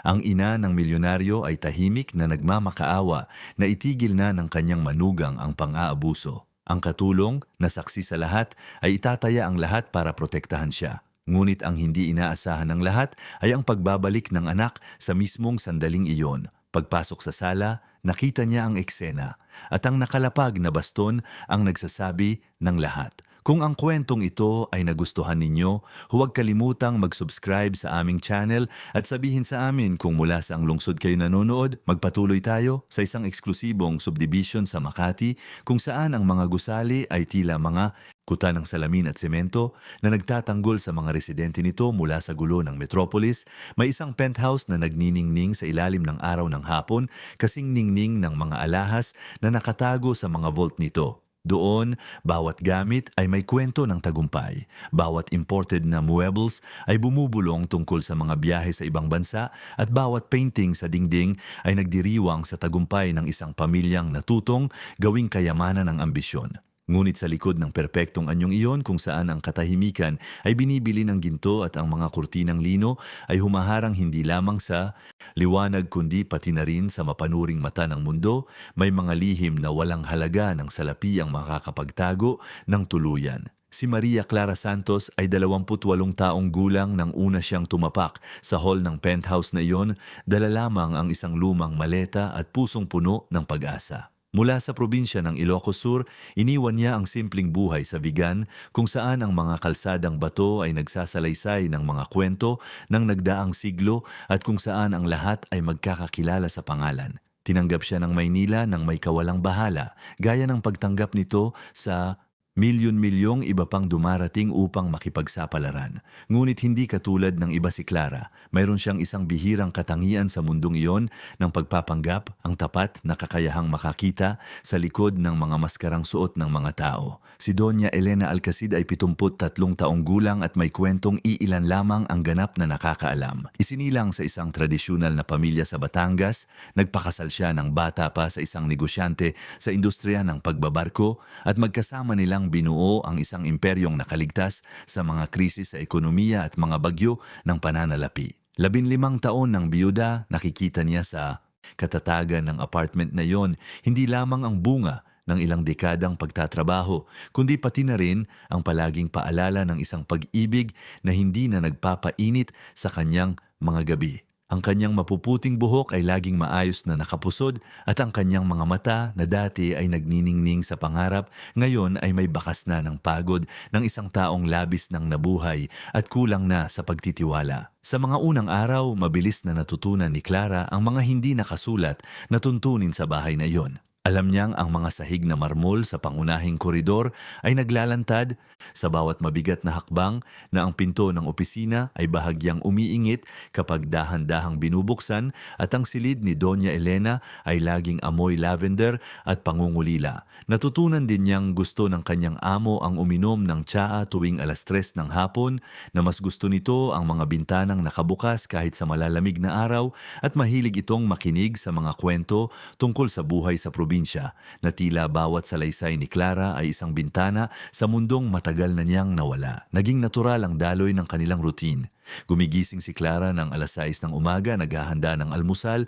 Ang ina ng milyonaryo ay tahimik na nagmamakaawa na itigil na ng kanyang manugang ang pang-aabuso. Ang katulong na saksi sa lahat ay itataya ang lahat para protektahan siya. Ngunit ang hindi inaasahan ng lahat ay ang pagbabalik ng anak sa mismong sandaling iyon. Pagpasok sa sala, nakita niya ang eksena at ang nakalapag na baston ang nagsasabi ng lahat. Kung ang kwentong ito ay nagustuhan ninyo, huwag kalimutang mag-subscribe sa aming channel at sabihin sa amin kung mula sa ang lungsod kayo nanonood. Magpatuloy tayo sa isang eksklusibong subdivision sa Makati kung saan ang mga gusali ay tila mga kuta ng salamin at semento na nagtatanggol sa mga residente nito mula sa gulo ng metropolis. May isang penthouse na nagniningning sa ilalim ng araw ng hapon, kasing ningning ng mga alahas na nakatago sa mga vault nito. Doon, bawat gamit ay may kwento ng tagumpay. Bawat imported na muebles ay bumubulong tungkol sa mga biyahe sa ibang bansa at bawat painting sa dingding ay nagdiriwang sa tagumpay ng isang pamilyang natutong gawing kayamanan ng ambisyon. Ngunit sa likod ng perpektong anyong iyon kung saan ang katahimikan ay binibili ng ginto at ang mga kurtinang lino ay humaharang hindi lamang sa liwanag kundi pati na rin sa mapanuring mata ng mundo, may mga lihim na walang halaga ng salapi ang makakapagtago ng tuluyan. Si Maria Clara Santos ay 28 taong gulang nang una siyang tumapak sa hall ng penthouse na iyon, dala lamang ang isang lumang maleta at pusong puno ng pag-asa. Mula sa probinsya ng Ilocos Sur, iniwan niya ang simpleng buhay sa Vigan kung saan ang mga kalsadang bato ay nagsasalaysay ng mga kwento ng nagdaang siglo at kung saan ang lahat ay magkakakilala sa pangalan. Tinanggap siya ng Maynila ng may kawalang bahala, gaya ng pagtanggap nito sa milyon-milyong iba pang dumarating upang makipagsapalaran. Ngunit hindi katulad ng iba si Clara. Mayroon siyang isang bihirang katangian sa mundong iyon ng pagpapanggap, ang tapat na kakayahang makakita sa likod ng mga maskarang suot ng mga tao. Si Doña Elena Alcacid ay 73 taong gulang at may kwentong iilan lamang ang ganap na nakakaalam. Isinilang sa isang tradisyonal na pamilya sa Batangas, nagpakasal siya ng bata pa sa isang negosyante sa industriya ng pagbabarko at magkasama nilang binuo ang isang imperyong nakaligtas sa mga krisis sa ekonomiya at mga bagyo ng pananalapi. 15 taon ng biyuda, nakikita niya sa katatagan ng apartment na yon, hindi lamang ang bunga ng ilang dekadang pagtatrabaho, kundi pati na rin ang palaging paalala ng isang pag-ibig na hindi na nagpapainit sa kanyang mga gabi. Ang kanyang mapuputing buhok ay laging maayos na nakapusod at ang kanyang mga mata na dati ay nagniningning sa pangarap, ngayon ay may bakas na ng pagod ng isang taong labis ng nabuhay at kulang na sa pagtitiwala. Sa mga unang araw, mabilis na natutunan ni Clara ang mga hindi nakasulat na tuntunin sa bahay na iyon. Alam niyang ang mga sahig na marmol sa pangunahing koridor ay naglalantad sa bawat mabigat na hakbang, na ang pinto ng opisina ay bahagyang umiingit kapag dahan-dahang binubuksan at ang silid ni Doña Elena ay laging amoy lavender at pangungulila. Natutunan din niyang gusto ng kanyang amo ang uminom ng tsaa tuwing 3:00 ng hapon, na mas gusto nito ang mga bintanang nakabukas kahit sa malalamig na araw at mahilig itong makinig sa mga kwento tungkol sa buhay sa probinsya, na tila bawat salaysay ni Clara ay isang bintana sa mundong matagal na niyang nawala. Naging natural ang daloy ng kanilang routine. Gumigising si Clara ng 6:00 ng umaga, naghahanda ng almusal,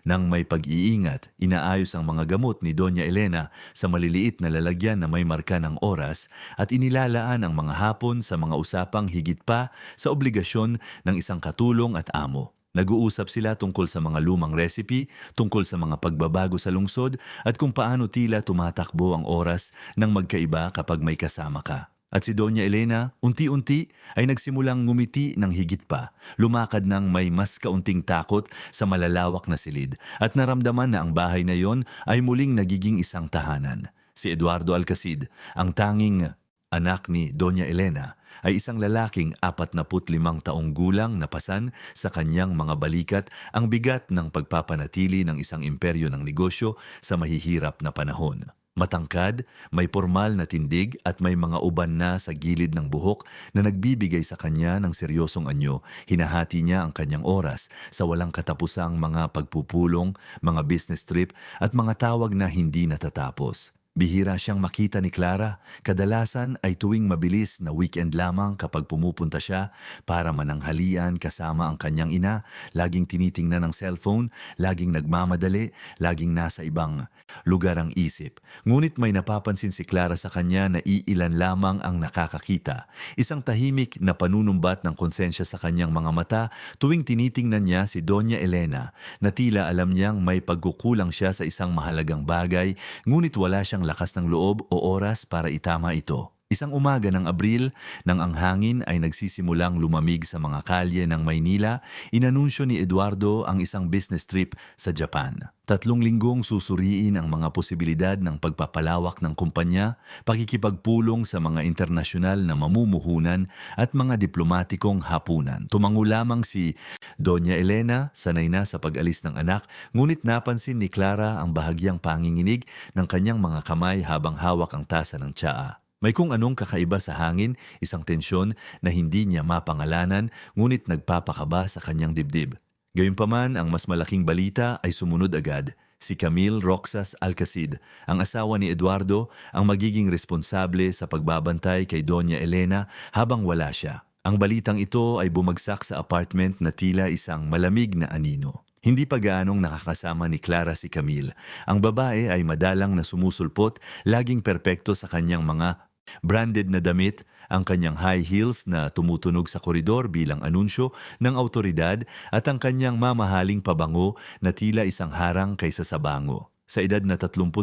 nang may pag-iingat, inaayos ang mga gamot ni Doña Elena sa maliliit na lalagyan na may marka ng oras at inilalaan ang mga hapon sa mga usapang higit pa sa obligasyon ng isang katulong at amo. Nag-uusap sila tungkol sa mga lumang recipe, tungkol sa mga pagbabago sa lungsod at kung paano tila tumatakbo ang oras ng magkaiba kapag may kasama ka. At si Doña Elena, unti-unti ay nagsimulang ngumiti ng higit pa, lumakad ng may mas kaunting takot sa malalawak na silid at naramdaman na ang bahay na yon ay muling nagiging isang tahanan. Si Eduardo Alcacid, ang tanging anak ni Doña Elena, ay isang lalaking 45 taong gulang na pasan sa kanyang mga balikat ang bigat ng pagpapanatili ng isang imperyo ng negosyo sa mahihirap na panahon. Matangkad, may pormal na tindig at may mga uban na sa gilid ng buhok na nagbibigay sa kanya ng seryosong anyo. Hinahati niya ang kanyang oras sa walang katapusang mga pagpupulong, mga business trip at mga tawag na hindi natatapos. Bihira siyang makita ni Clara. Kadalasan ay tuwing mabilis na weekend lamang kapag pumupunta siya para mananghalian kasama ang kanyang ina, laging tinitingnan ng cellphone, laging nagmamadali, laging nasa ibang lugar ang isip. Ngunit may napapansin si Clara sa kanya na iilan lamang ang nakakakita. Isang tahimik na panunumbat ng konsensya sa kanyang mga mata tuwing tinitingnan niya si Doña Elena na tila alam niyang may pagkukulang siya sa isang mahalagang bagay, ngunit wala siyang lakas ng loob o oras para itama ito. Isang umaga ng Abril, nang ang hangin ay nagsisimulang lumamig sa mga kalye ng Maynila, inanunsyo ni Eduardo ang isang business trip sa Japan. 3 linggong susuriin ang mga posibilidad ng pagpapalawak ng kumpanya, pakikipagpulong sa mga internasyonal na mamumuhunan at mga diplomatikong hapunan. Tumango lamang si Doña Elena, sanay na sa pag-alis ng anak, ngunit napansin ni Clara ang bahagyang panginginig ng kanyang mga kamay habang hawak ang tasa ng tsaa. May kung anong kakaiba sa hangin, isang tensyon na hindi niya mapangalanan ngunit nagpapakaba sa kanyang dibdib. Gayunpaman, ang mas malaking balita ay sumunod agad. Si Camille Roxas Alcacid, ang asawa ni Eduardo, ang magiging responsable sa pagbabantay kay Doña Elena habang wala siya. Ang balitang ito ay bumagsak sa apartment na tila isang malamig na anino. Hindi pa gaanong nakakasama ni Clara si Camille. Ang babae ay madalang na sumusulpot, laging perpekto sa kanyang mga branded na damit, ang kanyang high heels na tumutunog sa koridor bilang anunsyo ng awtoridad at ang kanyang mamahaling pabango na tila isang harang kaysa sa bango. Sa edad na 38,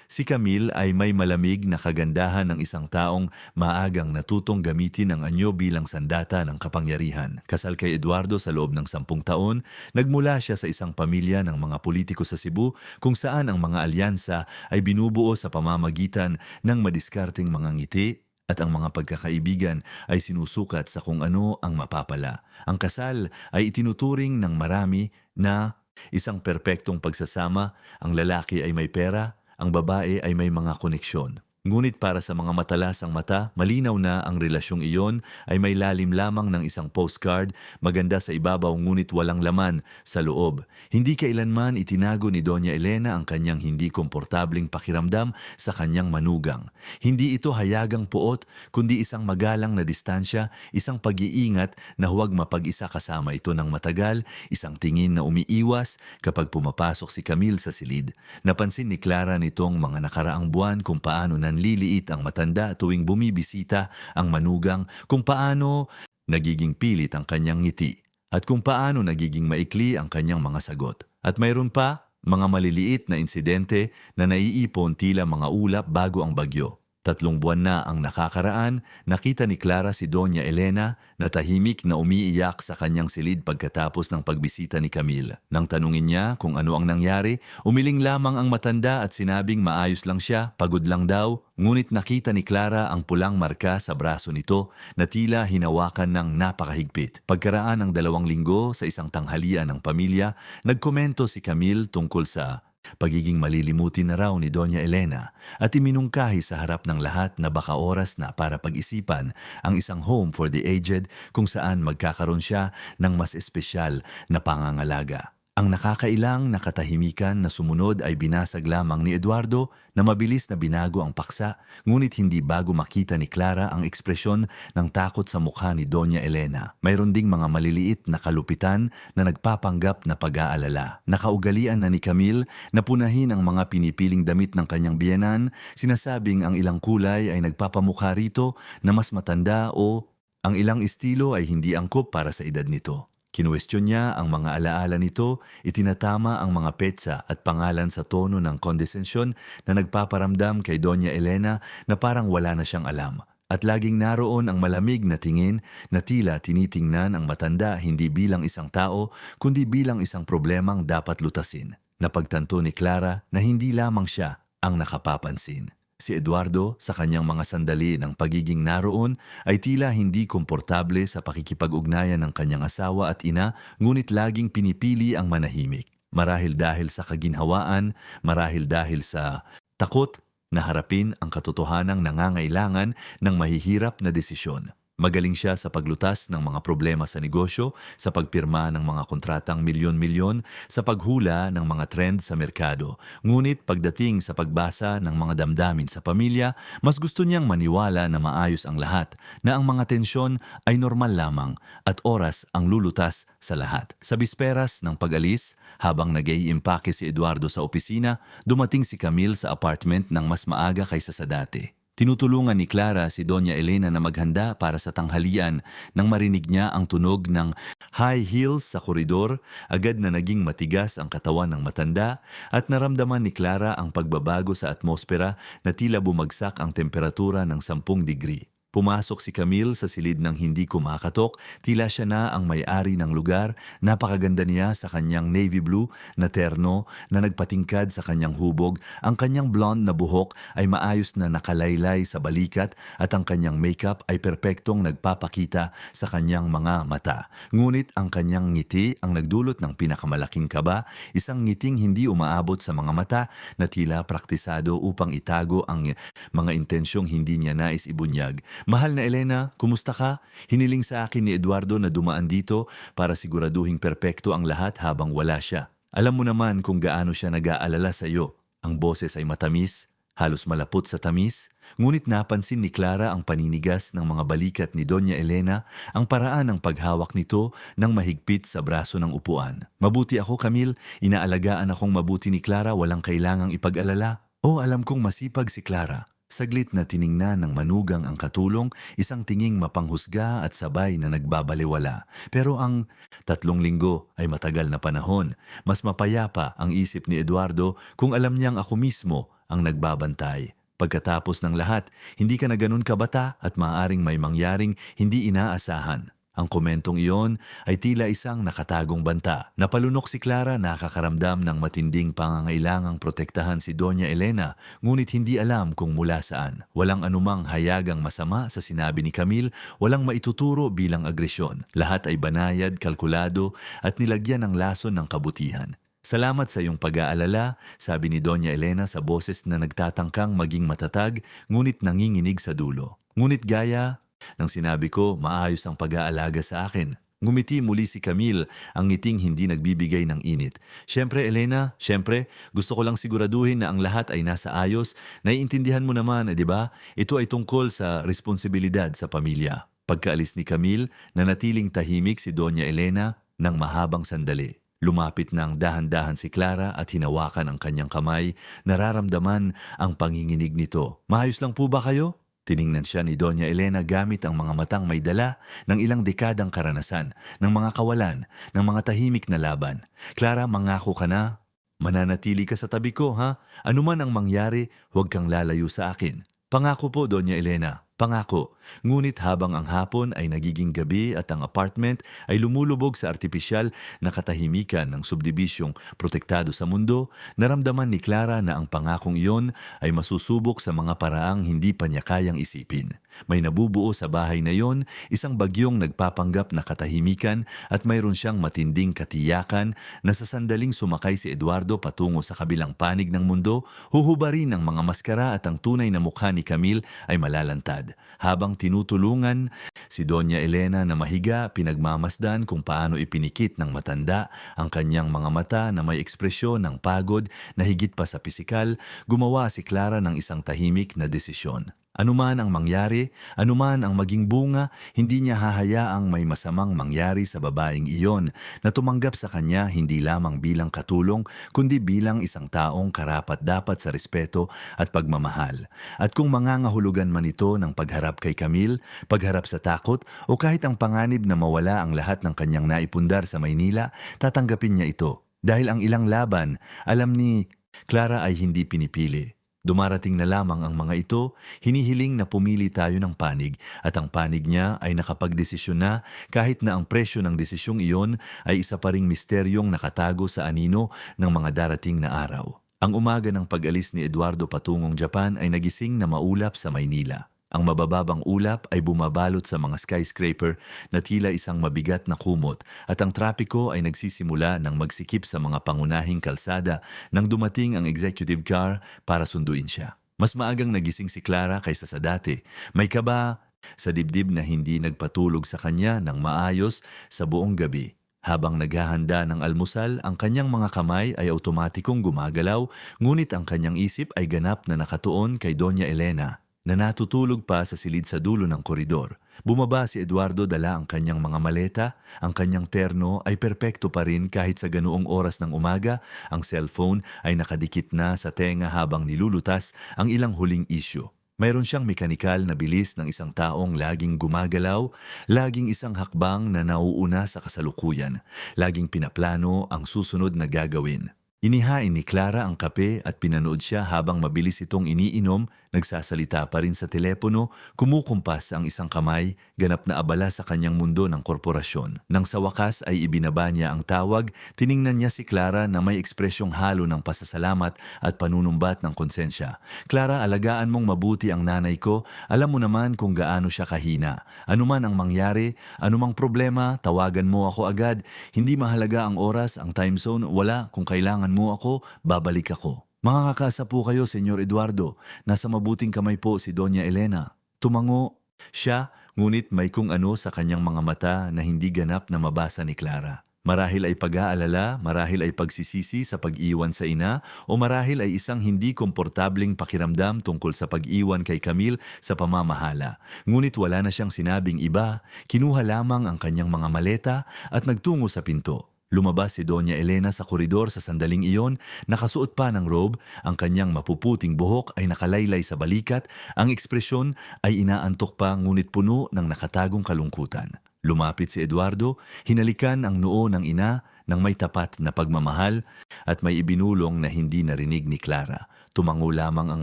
si Camille ay may malamig na kagandahan ng isang taong maagang natutong gamitin ang anyo bilang sandata ng kapangyarihan. Kasal kay Eduardo sa loob ng 10 taon, nagmula siya sa isang pamilya ng mga politiko sa Cebu kung saan ang mga alyansa ay binubuo sa pamamagitan ng madiskarteng mga ngiti at ang mga pagkakaibigan ay sinusukat sa kung ano ang mapapala. Ang kasal ay itinuturing ng marami na isang perpektong pagsasama, ang lalaki ay may pera, ang babae ay may mga koneksyon. Ngunit para sa mga matalasang mata, malinaw na ang relasyong iyon ay may lalim lamang ng isang postcard, maganda sa ibabaw ngunit walang laman sa loob. Hindi kailanman itinago ni Doña Elena ang kanyang hindi komportabling pakiramdam sa kanyang manugang. Hindi ito hayagang puot, kundi isang magalang na distansya, isang pag-iingat na huwag mapag-isa kasama ito ng matagal, isang tingin na umiiwas kapag pumapasok si Camille sa silid. Napansin ni Clara nitong mga nakaraang buwan kung paano nanliliit ang matanda tuwing bumibisita ang manugang, kung paano nagiging pilit ang kanyang ngiti, at kung paano nagiging maikli ang kanyang mga sagot. At mayroon pa, mga maliliit na insidente na naiipon tila mga ulap bago ang bagyo. 3 buwan na ang nakakaraan, nakita ni Clara si Doña Elena na tahimik na umiiyak sa kanyang silid pagkatapos ng pagbisita ni Camille. Nang tanungin niya kung ano ang nangyari, umiling lamang ang matanda at sinabing maayos lang siya, pagod lang daw. Ngunit nakita ni Clara ang pulang marka sa braso nito na tila hinawakan ng napakahigpit. Pagkaraan ng 2 linggo sa isang tanghalian ng pamilya, nagkomento si Camille tungkol sa pagiging malilimutin na raw ni Doña Elena at iminungkahi sa harap ng lahat na baka oras na para pag-isipan ang isang home for the aged kung saan magkakaroon siya ng mas espesyal na pangangalaga. Ang nakakailang na katahimikan na sumunod ay binasag lamang ni Eduardo na mabilis na binago ang paksa, ngunit hindi bago makita ni Clara ang ekspresyon ng takot sa mukha ni Doña Elena. Mayroon ding mga maliliit na kalupitan na nagpapanggap na pag-aalala. Nakaugalian na ni Camille na punahin ang mga pinipiling damit ng kanyang biyenan, sinasabing ang ilang kulay ay nagpapamukha rito na mas matanda o ang ilang estilo ay hindi angkop para sa edad nito. Kinuwestiyon niya ang mga alaala nito, itinatama ang mga petsa at pangalan sa tono ng kondesensyon na nagpaparamdam kay Doña Elena na parang wala na siyang alam. At laging naroon ang malamig na tingin na tila tinitingnan ang matanda hindi bilang isang tao, kundi bilang isang problemang dapat lutasin. Napagtanto ni Clara na hindi lamang siya ang nakapapansin. Si Eduardo, sa kanyang mga sandali ng pagiging naroon, ay tila hindi komportable sa pakikipag-ugnayan ng kanyang asawa at ina, ngunit laging pinipili ang manahimik. Marahil dahil sa kaginhawaan, marahil dahil sa takot na harapin ang katotohanang nangangailangan ng mahihirap na desisyon. Magaling siya sa paglutas ng mga problema sa negosyo, sa pagpirma ng mga kontratang milyon-milyon, sa paghula ng mga trend sa merkado. Ngunit pagdating sa pagbasa ng mga damdamin sa pamilya, mas gusto niyang maniwala na maayos ang lahat, na ang mga tensyon ay normal lamang at oras ang lulutas sa lahat. Sa bisperas ng pag-alis, habang nag-iimpake si Eduardo sa opisina, dumating si Camille sa apartment ng mas maaga kaysa sa dati. Tinutulungan ni Clara si Doña Elena na maghanda para sa tanghalian nang marinig niya ang tunog ng high heels sa koridor, agad na naging matigas ang katawan ng matanda at naramdaman ni Clara ang pagbabago sa atmosfera na tila bumagsak ang temperatura ng 10 degree. Pumasok si Camille sa silid ng hindi kumakatok, tila siya na ang may-ari ng lugar. Napakaganda niya sa kanyang navy blue na terno na nagpatingkad sa kanyang hubog. Ang kanyang blonde na buhok ay maayos na nakalaylay sa balikat at ang kanyang makeup ay perpektong nagpapakita sa kanyang mga mata. Ngunit ang kanyang ngiti ang nagdulot ng pinakamalaking kaba, isang ngiting hindi umaabot sa mga mata na tila praktisado upang itago ang mga intensyong hindi niya nais ibunyag. Mahal na Elena, kumusta ka? Hiniling sa akin ni Eduardo na dumaan dito para siguraduhing perpekto ang lahat habang wala siya. Alam mo naman kung gaano siya nag-aalala sa iyo. Ang boses ay matamis, halos malapot sa tamis. Ngunit napansin ni Clara ang paninigas ng mga balikat ni Doña Elena, ang paraan ng paghawak nito ng mahigpit sa braso ng upuan. Mabuti ako, Camille. Inaalagaan akong mabuti ni Clara, walang kailangang ipag-alala. Oh, alam kong masipag si Clara. Saglit na tiningnan ng manugang ang katulong, isang tinging mapanghusga at sabay na nagbabaliwala. Pero ang 3 linggo ay matagal na panahon. Mas mapayapa ang isip ni Eduardo kung alam niyang ako mismo ang nagbabantay. Pagkatapos ng lahat, hindi ka na ganun kabata at maaaring may mangyaring hindi inaasahan. Ang komentong iyon ay tila isang nakatagong banta. Napalunok si Clara, nakakaramdam ng matinding pangangailangang protektahan si Doña Elena, ngunit hindi alam kung mula saan. Walang anumang hayagang masama sa sinabi ni Camille, walang maituturo bilang agresyon. Lahat ay banayad, kalkulado at nilagyan ng lason ng kabutihan. Salamat sa iyong pag-aalala, sabi ni Doña Elena sa boses na nagtatangkang maging matatag, ngunit nanginginig sa dulo. Ngunit gaya nang sinabi ko, maayos ang pag-aalaga sa akin. Ngumiti muli si Camille, ang ngiting hindi nagbibigay ng init. Siyempre, Elena, siyempre, gusto ko lang siguraduhin na ang lahat ay nasa ayos. Naiintindihan mo naman, di ba? Ito ay tungkol sa responsibilidad sa pamilya. Pagkaalis ni Camille, nanatiling tahimik si Doña Elena ng mahabang sandali. Lumapit ng dahan-dahan si Clara at hinawakan ang kanyang kamay. Nararamdaman ang panginginig nito. Maayos lang po ba kayo? Tiningnan siya ni Doña Elena gamit ang mga matang may dala ng ilang dekadang karanasan, ng mga kawalan, ng mga tahimik na laban. Clara, mangako ka na. Mananatili ka sa tabi ko, ha? Ano man ang mangyari, huwag kang lalayo sa akin. Pangako po, Doña Elena. Pangako. Ngunit habang ang hapon ay nagiging gabi at ang apartment ay lumulubog sa artipisyal na katahimikan ng subdibisyong protektado sa mundo, naramdaman ni Clara na ang pangakong iyon ay masusubok sa mga paraang hindi pa niya kayang isipin. May nabubuo sa bahay na iyon, isang bagyong nagpapanggap na katahimikan at mayroon siyang matinding katiyakan na sa sandaling sumakay si Eduardo patungo sa kabilang panig ng mundo, huhubarin ng mga maskara at ang tunay na mukha ni Camille ay malalantad. Habang tinutulungan si Doña Elena na mahiga, pinagmamasdan kung paano ipinikit ng matanda ang kanyang mga mata na may ekspresyon ng pagod na higit pa sa pisikal, gumawa si Clara ng isang tahimik na desisyon. Anuman ang mangyari, anuman ang maging bunga, hindi niya hahayaang may masamang mangyari sa babaeng iyon na tumanggap sa kanya hindi lamang bilang katulong, kundi bilang isang taong karapat-dapat sa respeto at pagmamahal. At kung mangangahulugan man ito ng pagharap kay Camille, pagharap sa takot, o kahit ang panganib na mawala ang lahat ng kanyang naipundar sa Maynila, tatanggapin niya ito. Dahil ang ilang laban, alam ni Clara ay hindi pinipili. Dumarating na lamang ang mga ito, hinihiling na pumili tayo ng panig at ang panig niya ay nakapagdesisyon na kahit na ang presyo ng desisyong iyon ay isa pa ring misteryong nakatago sa anino ng mga darating na araw. Ang umaga ng pag-alis ni Eduardo patungong Japan ay nagising na maulap sa Maynila. Ang mabababang ulap ay bumabalot sa mga skyscraper na tila isang mabigat na kumot at ang trapiko ay nagsisimula ng magsikip sa mga pangunahing kalsada nang dumating ang executive car para sunduin siya. Mas maagang nagising si Clara kaysa sa dati. May kaba, sa dibdib na hindi nagpatulog sa kanya ng maayos sa buong gabi. Habang naghahanda ng almusal, ang kanyang mga kamay ay automatikong gumagalaw, ngunit ang kanyang isip ay ganap na nakatuon kay Doña Elena, na natutulog pa sa silid sa dulo ng koridor. Bumaba si Eduardo, dala ang kanyang mga maleta, ang kanyang terno ay perpekto pa rin kahit sa ganoong oras ng umaga, ang cellphone ay nakadikit na sa tenga habang nilulutas ang ilang huling issue. Mayroon siyang mekanikal na bilis ng isang taong laging gumagalaw, laging isang hakbang na nauuna sa kasalukuyan, laging pinaplano ang susunod na gagawin. Inihain ni Clara ang kape at pinanood siya habang mabilis itong iniinom, nagsasalita pa rin sa telepono, kumukumpas ang isang kamay, ganap na abala sa kanyang mundo ng korporasyon. Nang sa wakas ay ibinaba niya ang tawag, tiningnan niya si Clara na may ekspresyong halo ng pasasalamat at panunumbat ng konsensya. Clara, alagaan mong mabuti ang nanay ko, alam mo naman kung gaano siya kahina. Anuman ang mangyari, anumang problema, tawagan mo ako agad. Hindi mahalaga ang oras, ang time zone, wala. Kung kailangan mo ako, babalik ako. Makakakaasa po kayo, Senyor Eduardo. Nasa mabuting kamay po si Doña Elena. Tumango siya, ngunit may kung ano sa kanyang mga mata na hindi ganap na mabasa ni Clara. Marahil ay pag-aalala, marahil ay pagsisisi sa pag-iwan sa ina, o marahil ay isang hindi komportabling pakiramdam tungkol sa pag-iwan kay Camille sa pamamahala. Ngunit wala na siyang sinabing iba, kinuha lamang ang kanyang mga maleta at nagtungo sa pinto. Lumabas si Doña Elena sa koridor sa sandaling iyon, nakasuot pa ng robe, ang kanyang mapuputing buhok ay nakalaylay sa balikat, ang ekspresyon ay inaantok pa ngunit puno ng nakatagong kalungkutan. Lumapit si Eduardo, hinalikan ang noo ng ina ng may tapat na pagmamahal at may ibinulong na hindi narinig ni Clara. Tumango lamang ang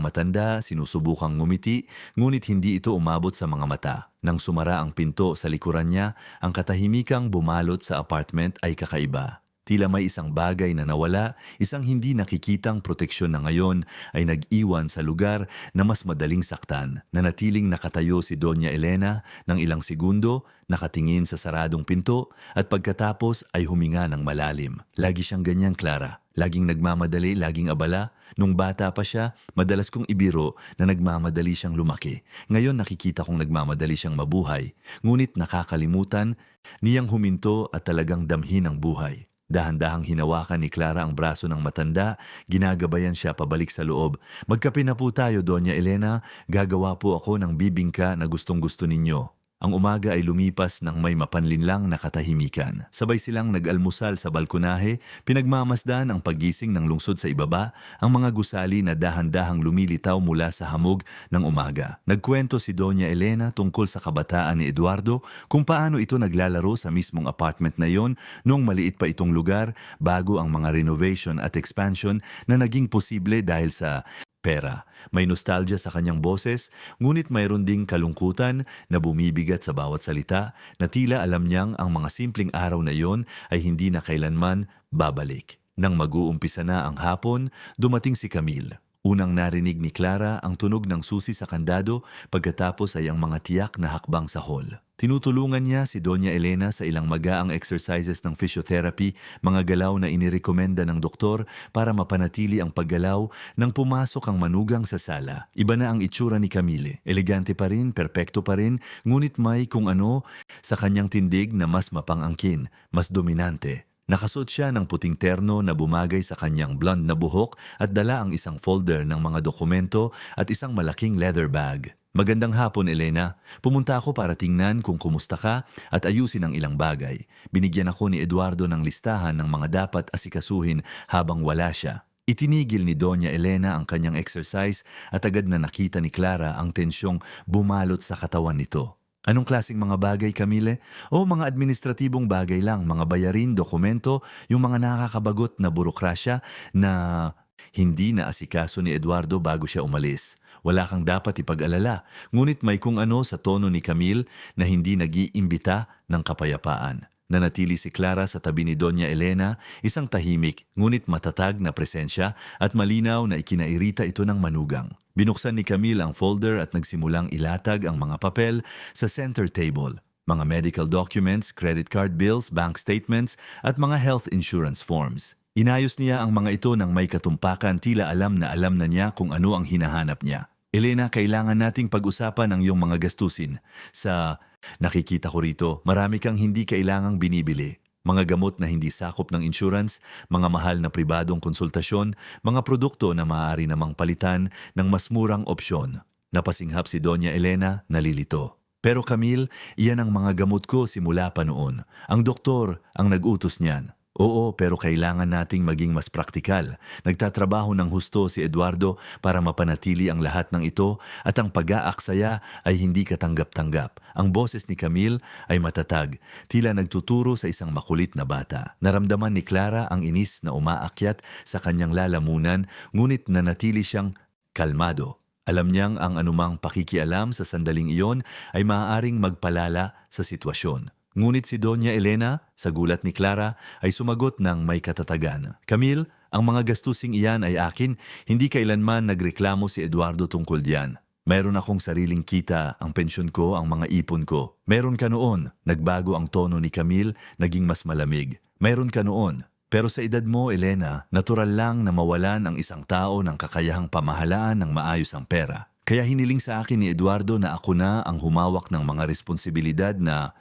matanda, sinusubukang ngumiti, ngunit hindi ito umabot sa mga mata. Nang sumara ang pinto sa likuran niya, ang katahimikang bumalot sa apartment ay kakaiba. Tila may isang bagay na nawala, isang hindi nakikitang proteksyon na ngayon ay nag-iwan sa lugar na mas madaling saktan. Nanatiling nakatayo si Doña Elena ng ilang segundo, nakatingin sa saradong pinto at pagkatapos ay huminga ng malalim. Lagi siyang ganyan, Clara. Laging nagmamadali, laging abala. Nung bata pa siya, madalas kong ibiro na nagmamadali siyang lumaki. Ngayon nakikita kong nagmamadali siyang mabuhay. Ngunit nakakalimutan niyang huminto at talagang damhin ang buhay. Dahan-dahang hinawakan ni Clara ang braso ng matanda, ginagabayan siya pabalik sa loob. Magkape na po tayo, Doña Elena. Gagawa po ako ng bibingka na gustong-gusto ninyo. Ang umaga ay lumipas ng may mapanlinlang na katahimikan. Sabay silang nag-almusal sa balkonahe, pinagmamasdan ang paggising ng lungsod sa ibaba, ang mga gusali na dahan-dahang lumilitaw mula sa hamog ng umaga. Nagkwento si Doña Elena tungkol sa kabataan ni Eduardo, kung paano ito naglalaro sa mismong apartment na yon noong maliit pa itong lugar bago ang mga renovation at expansion na naging posible dahil sa pera. May nostalgia sa kanyang boses, ngunit mayroon ding kalungkutan na bumibigat sa bawat salita na tila alam niyang ang mga simpleng araw na iyon ay hindi na kailanman babalik. Nang mag-uumpisa na ang hapon, dumating si Camille. Unang narinig ni Clara ang tunog ng susi sa kandado, pagkatapos ay ang mga tiyak na hakbang sa hall. Tinutulungan niya si Doña Elena sa ilang magaang exercises ng physiotherapy, mga galaw na inirekomenda ng doktor para mapanatili ang paggalaw nang pumasok ang manugang sa sala. Iba na ang itsura ni Camille. Elegante pa rin, perpekto pa rin, ngunit may kung ano sa kanyang tindig na mas mapangangkin, mas dominante. Nakasuot siya ng puting terno na bumagay sa kanyang blonde na buhok at dala ang isang folder ng mga dokumento at isang malaking leather bag. Magandang hapon, Elena. Pumunta ako para tingnan kung kumusta ka at ayusin ang ilang bagay. Binigyan ako ni Eduardo ng listahan ng mga dapat asikasuhin habang wala siya. Itinigil ni Doña Elena ang kanyang exercise at agad na nakita ni Clara ang tensyong bumalot sa katawan nito. Anong klaseng mga bagay, Camille? O mga administratibong bagay lang, mga bayarin, dokumento, yung mga nakakabagot na burokrasya na hindi na asikaso ni Eduardo bago siya umalis. Wala kang dapat ipag-alala, ngunit may kung ano sa tono ni Camille na hindi nag-iimbita ng kapayapaan. Nanatili si Clara sa tabi ni Doña Elena, isang tahimik ngunit matatag na presensya at malinaw na ikinairita ito ng manugang. Binuksan ni Camille ang folder at nagsimulang ilatag ang mga papel sa center table. Mga medical documents, credit card bills, bank statements at mga health insurance forms. Inayos niya ang mga ito ng may katumpakan, tila alam na niya kung ano ang hinahanap niya. Elena, kailangan nating pag-usapan ang iyong mga gastusin. Sa nakikita ko rito, marami kang hindi kailangang binibili. Mga gamot na hindi sakop ng insurance, mga mahal na pribadong konsultasyon, mga produkto na maaari namang palitan ng mas murang opsyon. Napasinghap si Doña Elena, nalilito. Pero Camille, iyan ang mga gamot ko simula pa noon. Ang doktor ang nag-utos niyan. Oo, pero kailangan nating maging mas praktikal. Nagtatrabaho ng husto si Eduardo para mapanatili ang lahat ng ito at ang pag-aaksaya ay hindi katanggap-tanggap. Ang boses ni Camille ay matatag, tila nagtuturo sa isang makulit na bata. Naramdaman ni Clara ang inis na umaakyat sa kanyang lalamunan, ngunit nanatili siyang kalmado. Alam niyang ang anumang pakikialam sa sandaling iyon ay maaaring magpalala sa sitwasyon. Ngunit si Doña Elena, sa gulat ni Clara, ay sumagot ng may katatagan. Camille, ang mga gastusing iyan ay akin, hindi kailanman nagreklamo si Eduardo tungkol diyan. Meron akong sariling kita, ang pensyon ko, ang mga ipon ko. Meron ka noon, nagbago ang tono ni Camille, naging mas malamig. Meron ka noon. Pero sa edad mo, Elena, natural lang na mawalan ang isang tao ng kakayahang pamahalaan ng maayos ang pera. Kaya hiniling sa akin ni Eduardo na ako na ang humawak ng mga responsibilidad na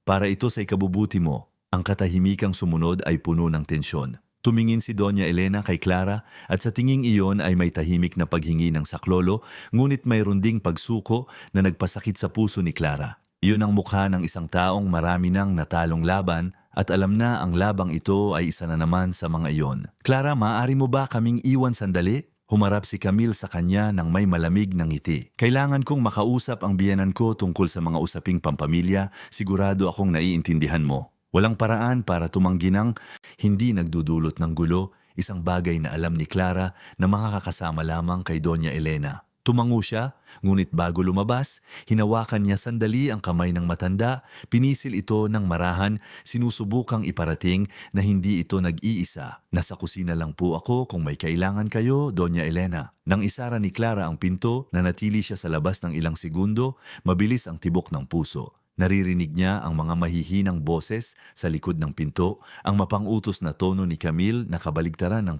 para ito sa ikabubuti mo. Ang katahimikang sumunod ay puno ng tensyon. Tumingin si Doña Elena kay Clara at sa tinging iyon ay may tahimik na paghingi ng saklolo, ngunit mayroon ding pagsuko na nagpasakit sa puso ni Clara. Iyon ang mukha ng isang taong marami nang natalong laban at alam na ang labang ito ay isa na naman sa mga iyon. Clara, maaari mo ba kaming iwan sandali? Humarap si Camille sa kanya ng may malamig na ngiti. Kailangan kong makausap ang biyenan ko tungkol sa mga usaping pampamilya, sigurado akong naiintindihan mo. Walang paraan para tumanggi ng hindi nagdudulot ng gulo, isang bagay na alam ni Clara na makakasama lamang kay Doña Elena. Tumango siya, ngunit bago lumabas, hinawakan niya sandali ang kamay ng matanda, pinisil ito ng marahan, sinusubukang iparating na hindi ito nag-iisa. Nasa kusina lang po ako kung may kailangan kayo, Doña Elena. Nang isara ni Clara ang pinto, nanatili siya sa labas ng ilang segundo, mabilis ang tibok ng puso. Naririnig niya ang mga mahihinang boses sa likod ng pinto, ang mapang-utos na tono ni Camille na kabaligtaran ng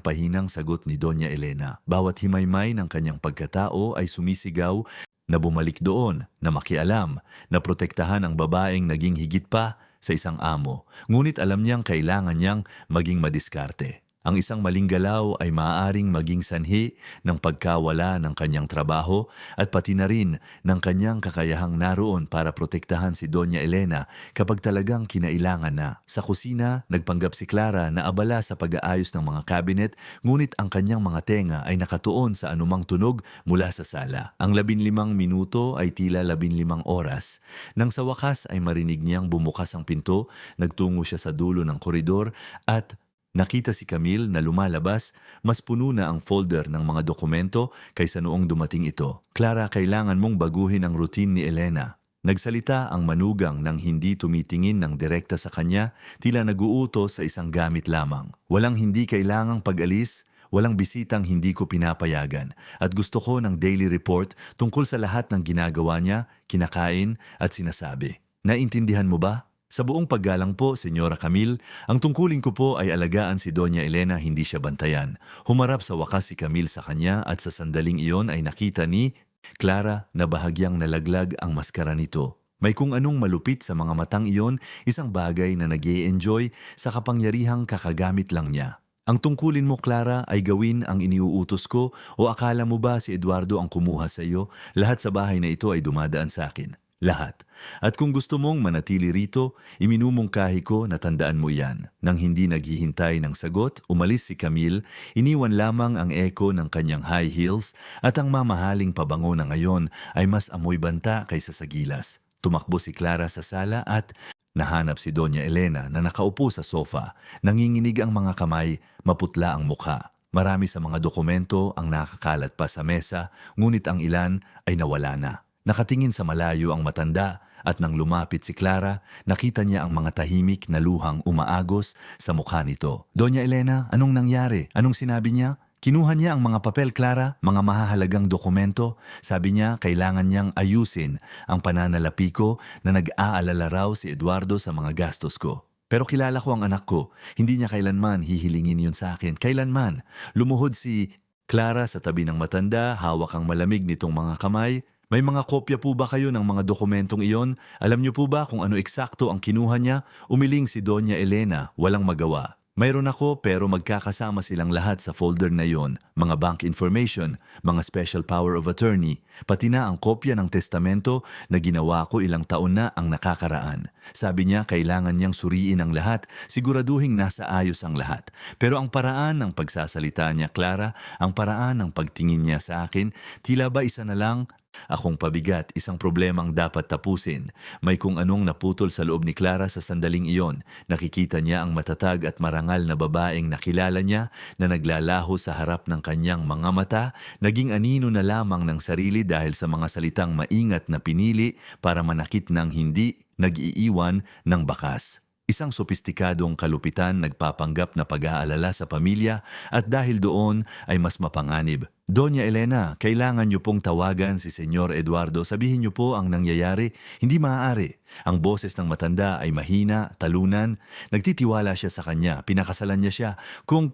pahinang sagot ni Doña Elena. Bawat himaymay ng kanyang pagkatao ay sumisigaw na bumalik doon, na makialam, na protektahan ang babaeng naging higit pa sa isang amo. Ngunit alam niyang kailangan niyang maging madiskarte. Ang isang maling galaw ay maaaring maging sanhi ng pagkawala ng kanyang trabaho at pati na rin ng kanyang kakayahang naroon para protektahan si Doña Elena kapag talagang kinailangan na. Sa kusina, nagpanggap si Clara na abala sa pag-aayos ng mga cabinet, ngunit ang kanyang mga tenga ay nakatuon sa anumang tunog mula sa sala. Ang 15 minuto ay tila 15 oras. Nang sa wakas ay marinig niyang bumukas ang pinto, nagtungo siya sa dulo ng koridor at nakita si Camille na lumalabas, mas puno na ang folder ng mga dokumento kaysa noong dumating ito. Clara, kailangan mong baguhin ang routine ni Elena. Nagsalita ang manugang nang hindi tumitingin ng direkta sa kanya, tila naguutos sa isang gamit lamang. Walang hindi kailangang pag-alis, walang bisitang hindi ko pinapayagan, at gusto ko ng daily report tungkol sa lahat ng ginagawa niya, kinakain at sinasabi. Naintindihan mo ba? Sa buong paggalang po, Senyora Camille, ang tungkulin ko po ay alagaan si Doña Elena, hindi siya bantayan. Humarap sa wakas si Camille sa kanya at sa sandaling iyon ay nakita ni Clara na bahagyang nalaglag ang maskara nito. May kung anong malupit sa mga matang iyon, isang bagay na nag-i-enjoy sa kapangyarihang kakagamit lang niya. Ang tungkulin mo, Clara, ay gawin ang iniuutos ko o akala mo ba si Eduardo ang kumuha sa iyo? Lahat sa bahay na ito ay dumadaan sa akin. Lahat. At kung gusto mong manatili rito, iminumungkahi ko na tandaan mo yan. Nang hindi naghihintay ng sagot, umalis si Camille, iniwan lamang ang eko ng kanyang high heels at ang mamahaling pabango na ngayon ay mas amoy banta kaysa sa gilas. Tumakbo si Clara sa sala at nahanap si Doña Elena na nakaupo sa sofa. Nanginginig ang mga kamay, maputla ang mukha. Marami sa mga dokumento ang nakakalat pa sa mesa, ngunit ang ilan ay nawala na. Nakatingin sa malayo ang matanda at nang lumapit si Clara, nakita niya ang mga tahimik na luhang umaagos sa mukha nito. Doña Elena, anong nangyari? Anong sinabi niya? Kinuha niya ang mga papel, Clara, mga mahahalagang dokumento. Sabi niya kailangan niyang ayusin ang pananalapi ko na nag-aalala raw si Eduardo sa mga gastos ko. Pero kilala ko ang anak ko. Hindi niya kailanman hihilingin yun sa akin. Kailanman. Lumuhod si Clara sa tabi ng matanda, hawak ang malamig nitong mga kamay. May mga kopya po ba kayo ng mga dokumentong iyon? Alam niyo po ba kung ano eksakto ang kinuha niya? Umiling si Doña Elena, walang magawa. Mayroon ako pero magkakasama silang lahat sa folder na yon. Mga bank information, mga special power of attorney, pati na ang kopya ng testamento na ginawa ko ilang taon na ang nakakaraan. Sabi niya kailangan niyang suriin ang lahat, siguraduhing nasa ayos ang lahat. Pero ang paraan ng pagsasalita niya, Clara, ang paraan ng pagtingin niya sa akin, tila ba isa na lang akong pabigat, isang problemang dapat tapusin. May kung anong naputol sa loob ni Clara sa sandaling iyon. Nakikita niya ang matatag at marangal na babaeng nakilala niya na naglalaho sa harap ng kanyang mga mata, naging anino na lamang ng sarili dahil sa mga salitang maingat na pinili para manakit ng hindi nag-iiwan ng bakas. Isang sopistikadong kalupitan nagpapanggap na pag-aalala sa pamilya at dahil doon ay mas mapanganib. Doña Elena, kailangan niyo pong tawagan si Senyor Eduardo. Sabihin niyo po ang nangyayari. Hindi maaari. Ang boses ng matanda ay mahina, talunan. Nagtitiwala siya sa kanya. Pinakasalan niya siya. Kung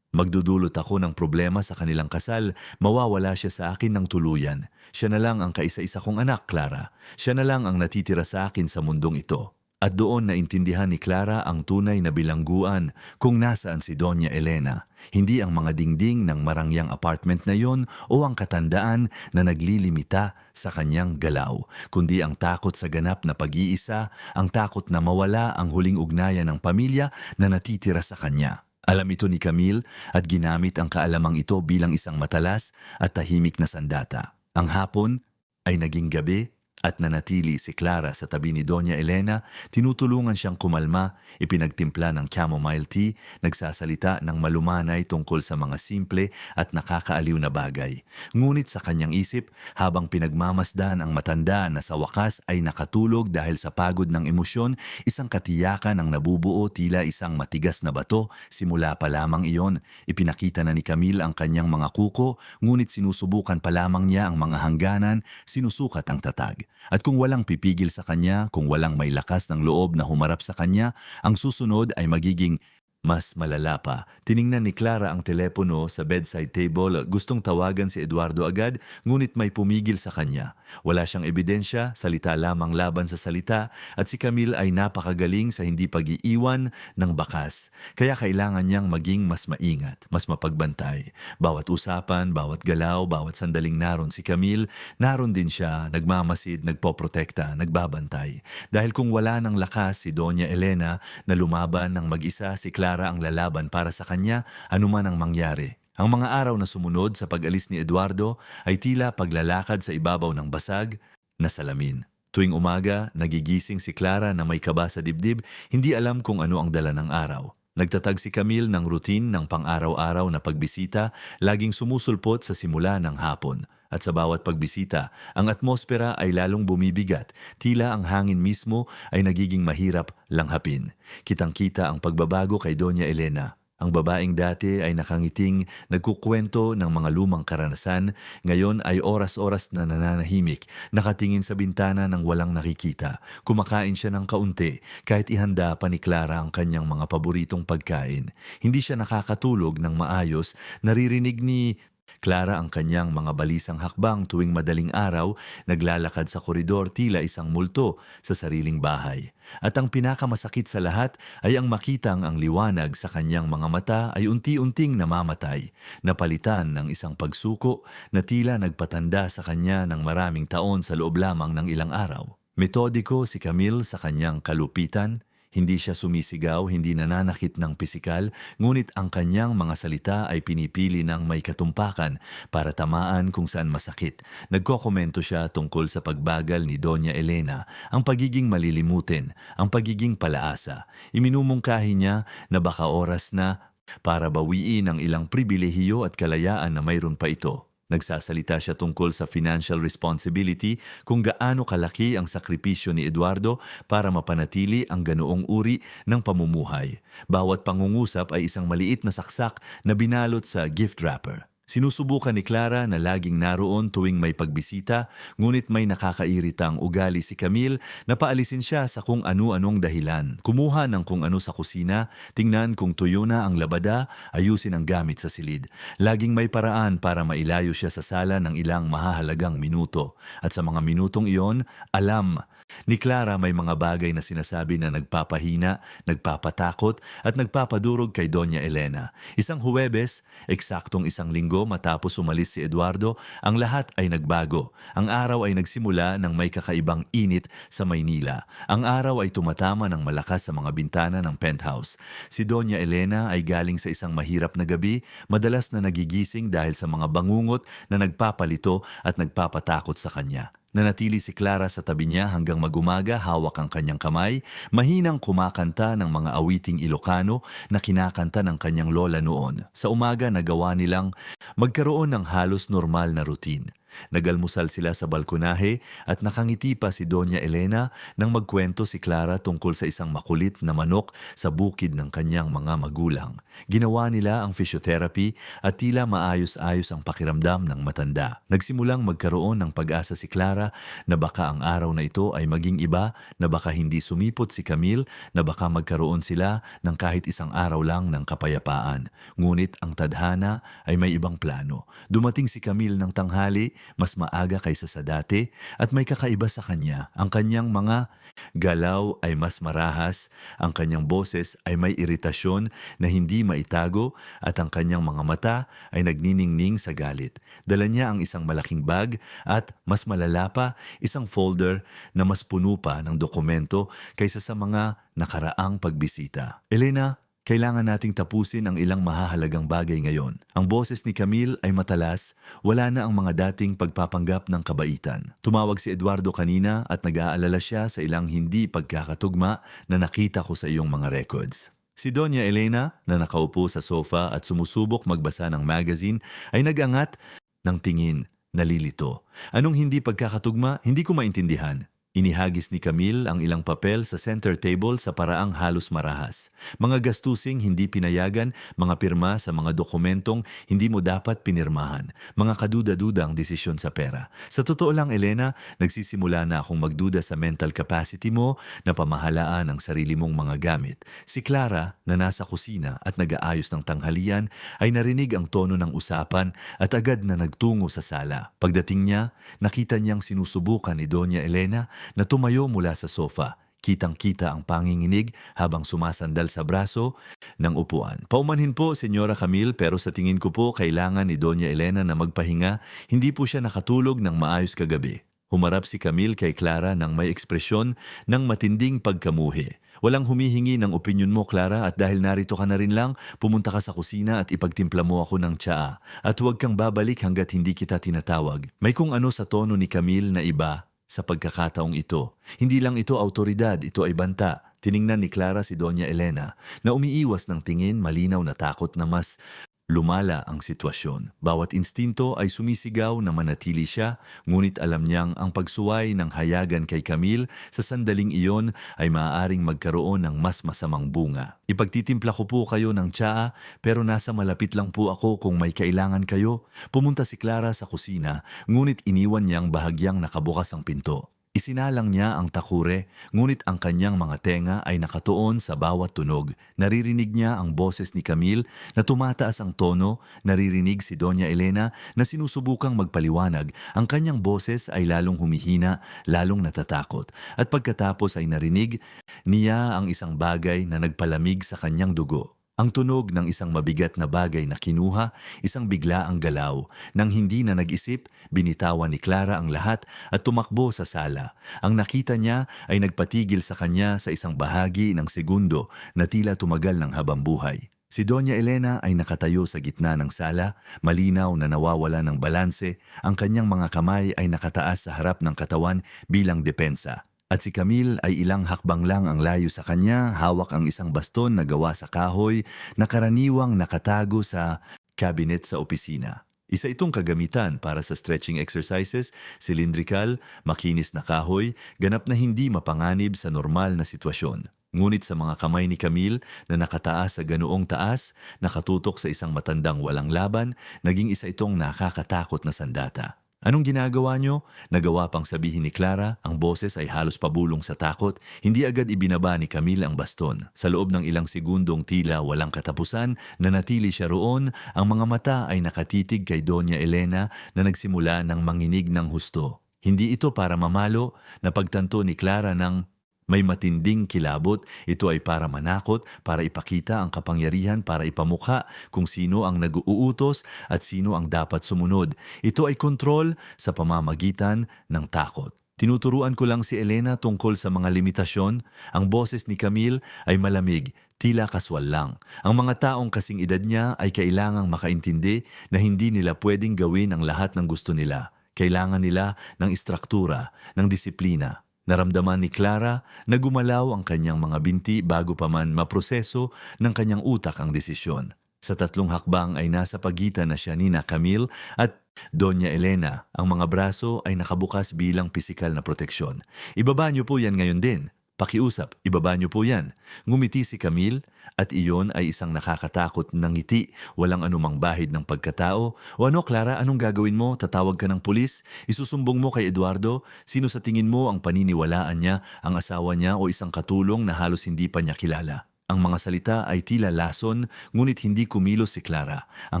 magdudulot ako ng problema sa kanilang kasal, mawawala siya sa akin ng tuluyan. Siya na lang ang kaisa-isa kong anak, Clara. Siya na lang ang natitira sa akin sa mundong ito. At doon naintindihan ni Clara ang tunay na bilangguan kung nasaan si Doña Elena. Hindi ang mga dingding ng marangyang apartment na yon o ang katandaan na naglilimita sa kanyang galaw, kundi ang takot sa ganap na pag-iisa, ang takot na mawala ang huling ugnayan ng pamilya na natitira sa kanya. Alam ito ni Camille at ginamit ang kaalamang ito bilang isang matalas at tahimik na sandata. Ang hapon ay naging gabi at nanatili si Clara sa tabi ni Doña Elena, tinutulungan siyang kumalma, ipinagtimpla ng chamomile tea, nagsasalita ng malumanay tungkol sa mga simple at nakakaaliw na bagay. Ngunit sa kanyang isip, habang pinagmamasdan ang matanda na sa wakas ay nakatulog dahil sa pagod ng emosyon, isang katiyakan ang nabubuo tila isang matigas na bato, simula pa lamang iyon. Ipinakita na ni Camille ang kanyang mga kuko, ngunit sinusubukan pa lamang niya ang mga hangganan, sinusukat ang tatag. At kung walang pipigil sa kanya, kung walang may lakas ng loob na humarap sa kanya, ang susunod ay magiging mas malala pa. Tiningnan ni Clara ang telepono sa bedside table. Gustong tawagan si Eduardo agad, ngunit may pumigil sa kanya. Wala siyang ebidensya, salita lamang laban sa salita, at si Camille ay napakagaling sa hindi pag-iiwan ng bakas. Kaya kailangan niyang maging mas maingat, mas mapagbantay. Bawat usapan, bawat galaw, bawat sandaling naroon si Camille, naroon din siya, nagmamasid, nagpoprotekta, nagbabantay. Dahil kung wala ng lakas si Doña Elena na lumaban ng mag-isa, si Clara ang lalaban para sa kanya, anuman ang mangyari. Ang mga araw na sumunod sa pag-alis ni Eduardo ay tila paglalakad sa ibabaw ng basag na salamin. Tuwing umaga, nagigising si Clara na may kaba sa dibdib, hindi alam kung ano ang dala ng araw. Nagtatag si Camille ng routine ng pang-araw-araw na pagbisita, laging sumusulpot sa simula ng hapon. At sa bawat pagbisita, ang atmosfera ay lalong bumibigat, tila ang hangin mismo ay nagiging mahirap langhapin. Kitang-kita ang pagbabago kay Doña Elena. Ang babaeng dati ay nakangiting, nagkukwento ng mga lumang karanasan, ngayon ay oras-oras na nananahimik, nakatingin sa bintana ng walang nakikita. Kumakain siya ng kaunti, kahit ihanda pa ni Clara ang kanyang mga paboritong pagkain. Hindi siya nakakatulog ng maayos, naririnig ni Clara ang kanyang mga balisang hakbang tuwing madaling araw, naglalakad sa koridor tila isang multo sa sariling bahay. At ang pinakamasakit sa lahat ay ang makitang ang liwanag sa kanyang mga mata ay unti-unting namamatay, napalitan ng isang pagsuko na tila nagpatanda sa kanya ng maraming taon sa loob lamang ng ilang araw. Metodiko si Camille sa kanyang kalupitan. Hindi siya sumisigaw, hindi nananakit ng pisikal, ngunit ang kanyang mga salita ay pinipili ng may katumpakan para tamaan kung saan masakit. Nagkokomento siya tungkol sa pagbagal ni Doña Elena, ang pagiging malilimutin, ang pagiging palaasa. Iminumungkahi niya na baka oras na para bawiin ang ilang pribilehiyo at kalayaan na mayroon pa ito. Nagsasalita siya tungkol sa financial responsibility, kung gaano kalaki ang sakripisyo ni Eduardo para mapanatili ang ganoong uri ng pamumuhay. Bawat pangungusap ay isang maliit na saksak na binalot sa gift wrapper. Sinusubukan ni Clara na laging naroon tuwing may pagbisita, ngunit may nakakairitang ugali si Camille na paalisin siya sa kung ano-anong dahilan. Kumuha ng kung ano sa kusina, tingnan kung tuyo na ang labada, ayusin ang gamit sa silid. Laging may paraan para mailayo siya sa sala ng ilang mahahalagang minuto. At sa mga minutong iyon, alam ni Clara may mga bagay na sinasabi na nagpapahina, nagpapatakot at nagpapadurog kay Doña Elena. Isang Huwebes, eksaktong isang linggo matapos umalis si Eduardo, ang lahat ay nagbago. Ang araw ay nagsimula ng may kakaibang init sa Maynila. Ang araw ay tumatama ng malakas sa mga bintana ng penthouse. Si Doña Elena ay galing sa isang mahirap na gabi, madalas na nagigising dahil sa mga bangungot na nagpapalito at nagpapatakot sa kanya. Nanatili si Clara sa tabi niya hanggang magumaga, hawak ang kanyang kamay, mahinang kumakanta ng mga awiting Ilocano na kinakanta ng kanyang lola noon. Sa umaga nagawa nilang magkaroon ng halos normal na routine. Nagalmusal sila sa balkonahe at nakangiti pa si Doña Elena nang magkwento si Clara tungkol sa isang makulit na manok sa bukid ng kanyang mga magulang. Ginawa nila ang physiotherapy at tila maayos-ayos ang pakiramdam ng matanda. Nagsimulang magkaroon ng pag-asa si Clara na baka ang araw na ito ay maging iba, na baka hindi sumipot si Camille, na baka magkaroon sila ng kahit isang araw lang ng kapayapaan. Ngunit ang tadhana ay may ibang plano. Dumating si Camille ng tanghali, mas maaga kaysa sa dati, at may kakaiba sa kanya. Ang kanyang mga galaw ay mas marahas, ang kanyang boses ay may iritasyon na hindi maitago, at ang kanyang mga mata ay nagniningning sa galit. Dala niya ang isang malaking bag at, mas malala pa, isang folder na mas puno pa ng dokumento kaysa sa mga nakaraang pagbisita. Elena, kailangan nating tapusin ang ilang mahahalagang bagay ngayon. Ang boses ni Camille ay matalas, wala na ang mga dating pagpapanggap ng kabaitan. Tumawag si Eduardo kanina at nag-aalala siya sa ilang hindi pagkakatugma na nakita ko sa iyong mga records. Si Doña Elena, na nakaupo sa sofa at sumusubok magbasa ng magazine, ay nag-angat ng tingin, nalilito. Anong hindi pagkakatugma? Hindi ko maintindihan. Inihagis ni Camille ang ilang papel sa center table sa paraang halos marahas. Mga gastusing hindi pinayagan, mga pirma sa mga dokumentong hindi mo dapat pinirmahan, mga kaduda-dudang desisyon sa pera. Sa totoo lang, Elena, nagsisimula na akong magduda sa mental capacity mo na pamahalaan ang sarili mong mga gamit. Si Clara, na nasa kusina at nag-aayos ng tanghalian, ay narinig ang tono ng usapan at agad na nagtungo sa sala. Pagdating niya, nakita niyang sinusubukan ni Doña Elena na tumayo mula sa sofa. Kitang-kita ang panginginig habang sumasandal sa braso ng upuan. Paumanhin po, Senyora Camille, pero sa tingin ko po kailangan ni Doña Elena na magpahinga. Hindi po siya nakatulog ng maayos kagabi. Humarap si Camille kay Clara ng may ekspresyon ng matinding pagkamuhi. Walang humihingi ng opinyon mo, Clara, at dahil narito ka na rin lang, pumunta ka sa kusina at ipagtimpla mo ako ng tsaa. At huwag kang babalik hanggat hindi kita tinatawag. May kung ano sa tono ni Camille na iba sa pagkakataong ito. Hindi lang ito autoridad, ito ay banta. Tiningnan ni Clara si Doña Elena na umiiwas ng tingin, malinaw na takot na mas lumala ang sitwasyon. Bawat instinto ay sumisigaw na manatili siya, ngunit alam niyang ang pagsuway ng hayagan kay Camille sa sandaling iyon ay maaaring magkaroon ng mas masamang bunga. Ipagtitimpla ko po kayo ng tsaa, pero nasa malapit lang po ako kung may kailangan kayo. Pumunta si Clara sa kusina, ngunit iniwan niyang bahagyang nakabukas ang pinto. Isinalang niya ang takure, ngunit ang kanyang mga tenga ay nakatuon sa bawat tunog. Naririnig niya ang boses ni Camille na tumataas ang tono, naririnig si Doña Elena na sinusubukang magpaliwanag. Ang kanyang boses ay lalong humihina, lalong natatakot. At pagkatapos ay narinig niya ang isang bagay na nagpalamig sa kanyang dugo. Ang tunog ng isang mabigat na bagay na kinuha, isang biglaang galaw. Nang hindi na nag-isip, binitawan ni Clara ang lahat at tumakbo sa sala. Ang nakita niya ay nagpatigil sa kanya sa isang bahagi ng segundo na tila tumagal ng habambuhay. Si Doña Elena ay nakatayo sa gitna ng sala, malinaw na nawawala ng balanse, ang kanyang mga kamay ay nakataas sa harap ng katawan bilang depensa. At si Camille ay ilang hakbang lang ang layo sa kanya, hawak ang isang baston na gawa sa kahoy na karaniwang nakatago sa cabinet sa opisina. Isa itong kagamitan para sa stretching exercises, cylindrical, makinis na kahoy, ganap na hindi mapanganib sa normal na sitwasyon. Ngunit sa mga kamay ni Camille na nakataas sa ganoong taas, nakatutok sa isang matandang walang laban, naging isa itong nakakatakot na sandata. Anong ginagawa nyo? Nagawa pang sabihin ni Clara, ang boses ay halos pabulong sa takot. Hindi agad ibinaba ni Camille ang baston. Sa loob ng ilang segundong tila walang katapusan, nanatili siya roon, ang mga mata ay nakatitig kay Doña Elena na nagsimula ng manginig ng husto. Hindi ito para mamalo, napagtanto ni Clara ng may matinding kilabot. Ito ay para manakot, para ipakita ang kapangyarihan, para ipamukha kung sino ang nag-uutos at sino ang dapat sumunod. Ito ay kontrol sa pamamagitan ng takot. Tinuturuan ko lang si Elena tungkol sa mga limitasyon. Ang boses ni Camille ay malamig, tila kaswal lang. Ang mga taong kasing edad niya ay kailangang makaintindi na hindi nila pwedeng gawin ang lahat ng gusto nila. Kailangan nila ng istruktura, ng disiplina. Naramdaman ni Clara na gumalaw ang kanyang mga binti bago pa man maproseso ng kanyang utak ang desisyon. Sa 3 hakbang ay nasa pagitan na siya ni Camille at Doña Elena. Ang mga braso ay nakabukas bilang pisikal na proteksyon. Ibaba niyo po yan ngayon din. Pakiusap, ibaba niyo po yan. Ngumiti si Camille at iyon ay isang nakakatakot na ngiti, walang anumang bahid ng pagkatao. O ano, Clara, anong gagawin mo? Tatawag ka ng pulis? Isusumbong mo kay Eduardo? Sino sa tingin mo ang paniniwalaan niya, ang asawa niya o isang katulong na halos hindi pa niya kilala? Ang mga salita ay tila lason, ngunit hindi kumilos si Clara. Ang